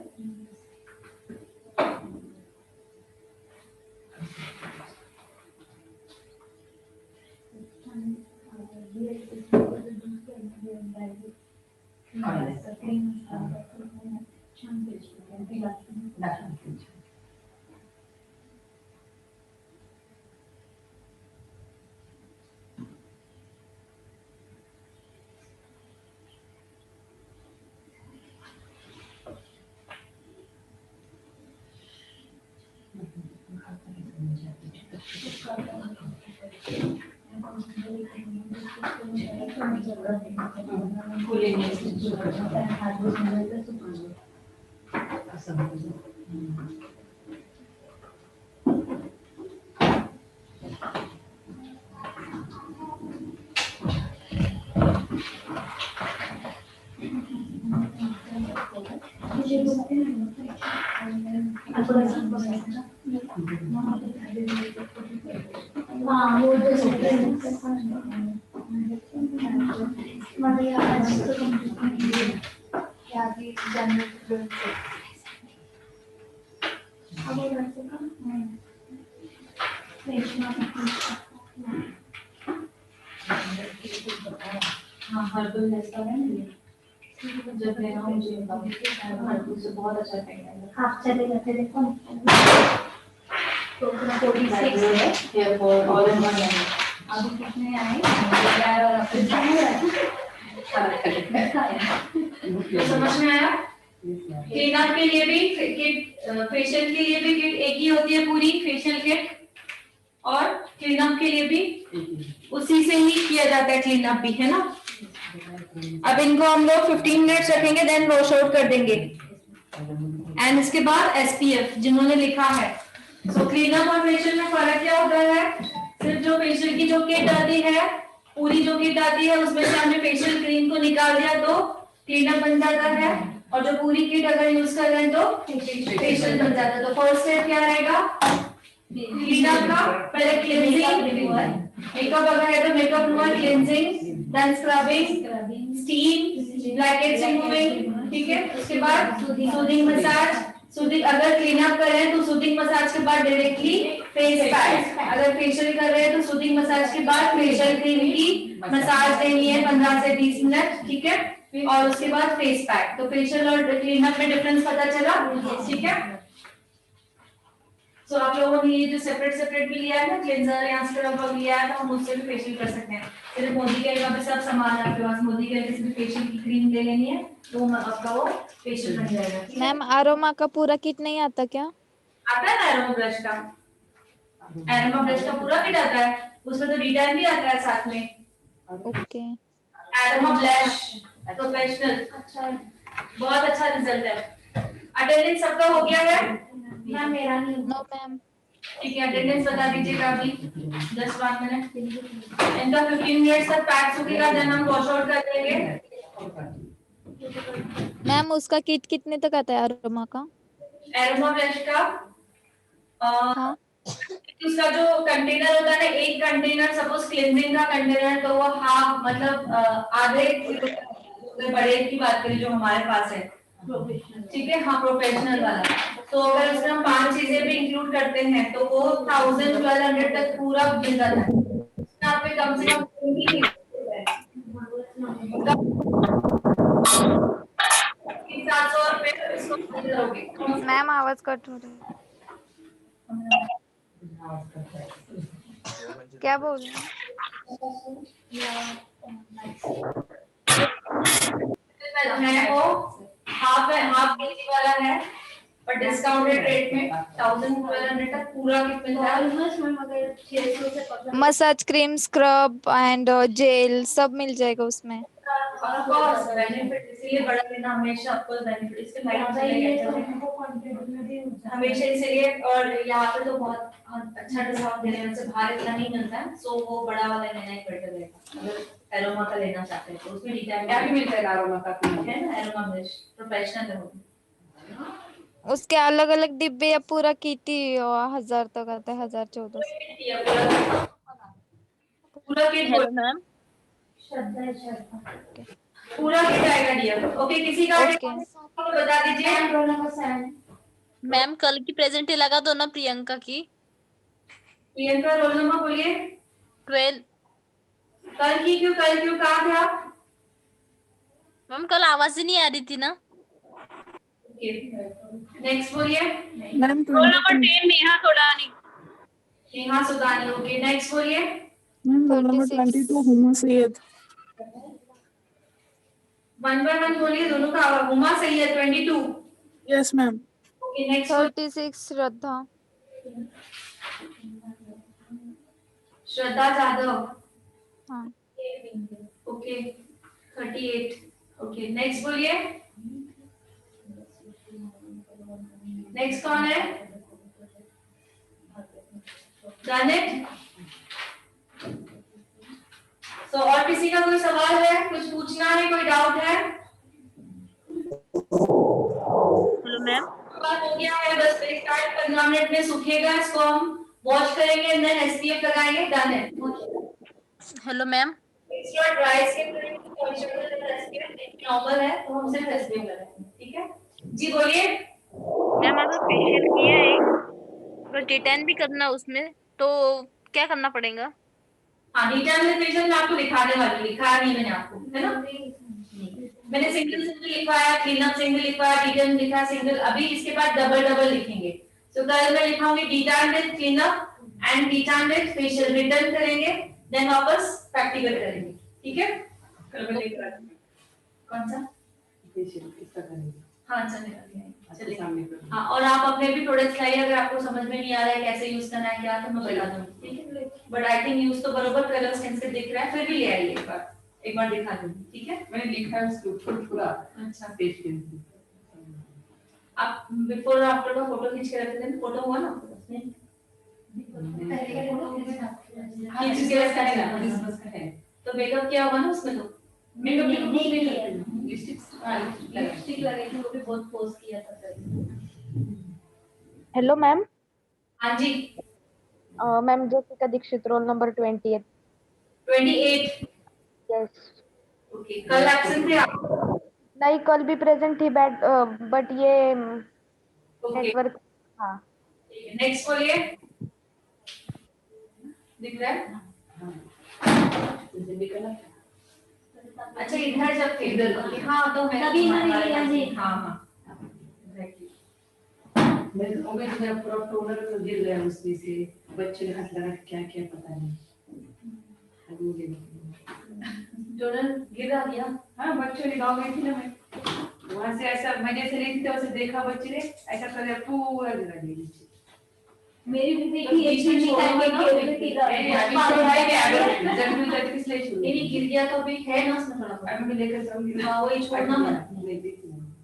हाँ वो जो हाँ हर्बल जैसा है ना ये, जब लेना हो मुझे बताओ, हर्बल से बहुत अच्छा लगेगा। आप चले जाते देखो तो 46 है hair fall all in one है। अभी कितने आए यार, और फिर समझ में आया? क्लीन अप के लिए भी किट, फेशियल के लिए भी किट एक ही होती है पूरी फेशियल किट, और क्लीन अप के लिए भी उसी से ही किया जाता है क्लीन अप भी, है ना। अब इनको हम लोग 15 मिनट्स रखेंगे, देन वॉश आउट कर देंगे। एंड इसके बाद एसपीएफ जिन्होंने लिखा है। सो क्लीन अप और फेशियल में फर्क क्या होता है? सिर्फ जो फेशियल की जो किट आती है, पूरी जो किट आती है उसमें से हमने फेशियल क्रीम को निकाल दिया तो क्लीन अप बन जाता है, और जो पूरी किट अगर यूज कर रहे हैं तो फेशियल बन जाता है। तो फर्स्ट स्टेप क्या रहेगा क्लीन अप का? पहले क्लींजिंग, मेकअप अगर है तो makeup remover, cleansing, then scrubbing, steam, blackheads removing, ठीक है। उसके बाद सूदिंग मसाज। सूदिंग अगर क्लीन अप कर रहे हैं तो सूदिंग मसाज के बाद डायरेक्टली फेस पैक, अगर फेशियल कर रहे हैं तो सूदिंग मसाज के बाद फेशियल क्रीम की मसाज देनी है 15 से 20 मिनट, ठीक है। और उसके बाद फेस पैक। तो फेशियल और क्लीनअप में डिफरेंस पता चला, ठीक है। सो आप लोगों ने ये जो सेपरेट भी लिया है ना, क्लेंजर या स्क्रब लिया है, तो हम उससे भी फेशियल कर सकते हैं। सिर्फ मोदी के यहाँ पे सब सामान है आपके पास, मोदी के यहाँ से भी फेशियल की क्रीम ले लेनी है, तो आपका वो फेशियल बन जाएगा। मैम अरोमा का पूरा किट नहीं आता क्या? आता है ना एरोमा ब्रश का, एरोमा ब्रश का पूरा किट आता है, उसमें तो डिटेल भी आता है साथ में। ओके। एरोमा ब्लश प्रोफेशनल, अच्छा बहुत अच्छा रिजल्ट है। अटेंडेंस सबका हो गया है? मैम मेरा नहीं नो मैम। ठीक है, अटेंडेंस बता दीजिएगा अभी 10-5 मिनट। इनका 15 मिनट तक पैक सूखेगा, देन हम वॉश आउट कर देंगे। मैम उसका किट कितने तक आता है अरोमा का? एरोमा ब्रश का हाँ। उसका जो कंटेनर होता है ना, एक कंटेनर सपोज क्लींजिंग का कंटेनर, तो वो हाफ मतलब आधे किलो बड़े की बात करें जो हमारे पास है, ठीक है, हाँ प्रोफेशनल वाला। तो अगर उसमें हम 5 चीजें भी इंक्लूड करते हैं तो वो 1000-1200 तक पूरा मिल जाता है। आप पे कम से कम 700 रुपए इसको करोगे। मैम आवाज कट हो रही है, क्या बोल रहे हैं? है वो हाफ केजी वाला है, पर डिस्काउंटेड रेट में 1000-1200 तक पूरा किट मिलता है। Massage cream, scrub and gel सब मिल जाएगा उसमें। ऑफ कोर्स बेनिफिट इसलिए बड़ा लेना हमेशा, आपको बेनिफिट इसके हमेशा इसलिए। और यहाँ पे तो बहुत अच्छा डिस्काउंट दे रहे हैं, वैसे बाहर इतना नहीं मिलता है, सो वो बड़ा वाला लेना ही बेटर रहेगा। अगर एरोमा का लेना चाहते हैं तो उसमें डिटेल क्या भी मिलता है, एरोमा का है ना, एरोमा ब्रश प्रोफेशनल है। उसके अलग अलग डिब्बे या पूरा किट ही 1000 तक आता है, 1400। पूरा किट हेलो मैम। पूरा किट आएगा डियर। ओके, किसी का बता दीजिए। मैम कल की प्रेजेंट लगा दो ना प्रियंका की। प्रियंका रोल नंबर बोलिए। 12। कल क्यों कहाँ थे आप? मैम कल आवाज ही नहीं आ रही थी ना। नेक्स्ट बोलिए। Ma'am roll number 10 Neha Sodani. Neha Sudani, okay next बोलिए। Ma'am roll number 22 Huma Syed. 1 by 1 बोलिए, दोनों का आवाज। Huma Syed 22। Yes ma'am. Okay next 36 श्रद्धा। श्रद्धा जाधव, हाँ। ओके 38। ओके नेक्स्ट बोलिए। नेक्स्ट कौन है? जानेट। तो और किसी का कोई सवाल है, कुछ पूछना है, कोई डाउट है? Hello ma'am. हो गया है, बस 15 मिनट में सूखेगा, इसको हम वॉश करेंगे, देन एसपीएफ लगाएंगे, डन है। Hello ma'am. Extra dry skin normal है तो हम सिर्फ एसपीएफ लगाएंगे, ठीक है जी। बोलिए मैम अगर फेशियल किया है, अगर डिटेन भी करना उसमें तो क्या करना पड़ेगा? हाँ, डिटर्मिनेशन में आपको लिखाने वाली, लिखा नहीं मैंने आपको, है ना? मैंने सिंगल लिखवाया, क्लीनअप सिंगल लिखवाया, डिटर्म लिखा सिंगल, अभी इसके बाद डबल लिखेंगे। तो कल मैं लिखाऊंगी डिटर्म विद क्लीनअप एंड डिटर्म विद फेशियल, रिटर्न करेंगे, देन वापस प्रैक्टिकल करेंगे, ठीक है? कल मैं लिख रहा हूं कौन सा फेशियल किसका करेंगे। हाँ चलेगा, चलिए। हाँ, और आप अपने भी प्रोडक्ट्स लाइए, अगर आपको समझ में नहीं आ रहा है कैसे यूज करना है क्या, तो मैं बता दूंगी, ठीक है? बट आई थिंक यूज तो बरोबर कलर स्किन से दिख रहा है, फिर भी ले आइए एक बार दिखा दूंगी, ठीक है? मैंने लिखा है उसके पूरा। अच्छा, फेशियल आप बिफोर और आफ्टर का फोटो खींच के रख देना, फोटो हुआ ना तो मेकअप किया हुआ ना उसमें, तो मेकअप लिपस्टिक लगी थी, वो भी बहुत पोज किया था। Hello ma'am. हाँ जी ma'am Jessica Dixit, roll number 28। 28। Yes. Okay, कल एब्सेंट थे आप? नहीं, कल भी प्रेजेंट थी, बट ये ओके नेटवर्क। हाँ नेक्स्ट बोलिए। दिख रहा है? अच्छा इधर जब थे इधर हाँ तो मैं तभी इन्होंने लिया जी। हाँ हाँ मैं तो मैं तो पूरा टोनर तो गिर गया उसमें से बच्चे ने हाथ लगा क्या क्या पता नहीं डोनर गिरा दिया हाँ बच्चों ने गाँव गई थी ना मैं वहाँ से ऐसा मैं जैसे रही थी तो वैसे देखा बच्चे ने ऐसा कर पूरा गिरा दिया नीचे मेरी भी बेटी एक चीनी का एक नहीं गिर गया तो अभी है ना उसमें थोड़ा बहुत मैं लेकर जाऊंगी हाँ वही छोड़ना मत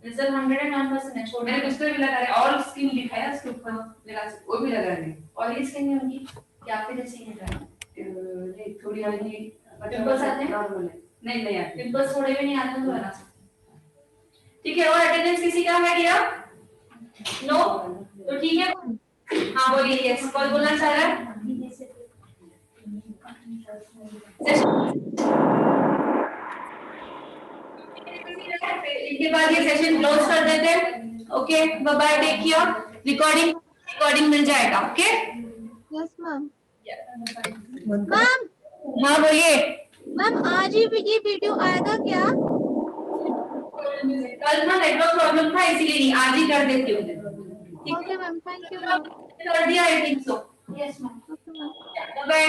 रिजल्ट 101% है छोड़ना मैंने उसको भी लगा रहे और स्किन लिखा है उसके ऊपर लगा वो भी लगा रहे ऑयली स्किन है उनकी या फिर ऐसे ही है नहीं थोड़ी ऑयली पिंपल्स आते हैं नॉर्मल है नहीं नहीं आते पिंपल्स थोड़े भी नहीं आते तो बना सकते ठीक है और अटेंडेंस किसी का है क्या नो तो ठीक है हाँ बोलिए यस कौन बोलना चाह रहा है इनके बाद ये सेशन क्लोज कर देते हैं okay bye bye take care recording मिल जाएगा ओके यस मैम मैम हाँ बोलिए मैम आज ही ये वीडियो आएगा क्या? कल ना नेटवर्क प्रॉब्लम था इसीलिए नहीं आज ही कर देती हूँ okay ma'am thank you ma'am कर दिया I think so yes ma'am okay ma'am bye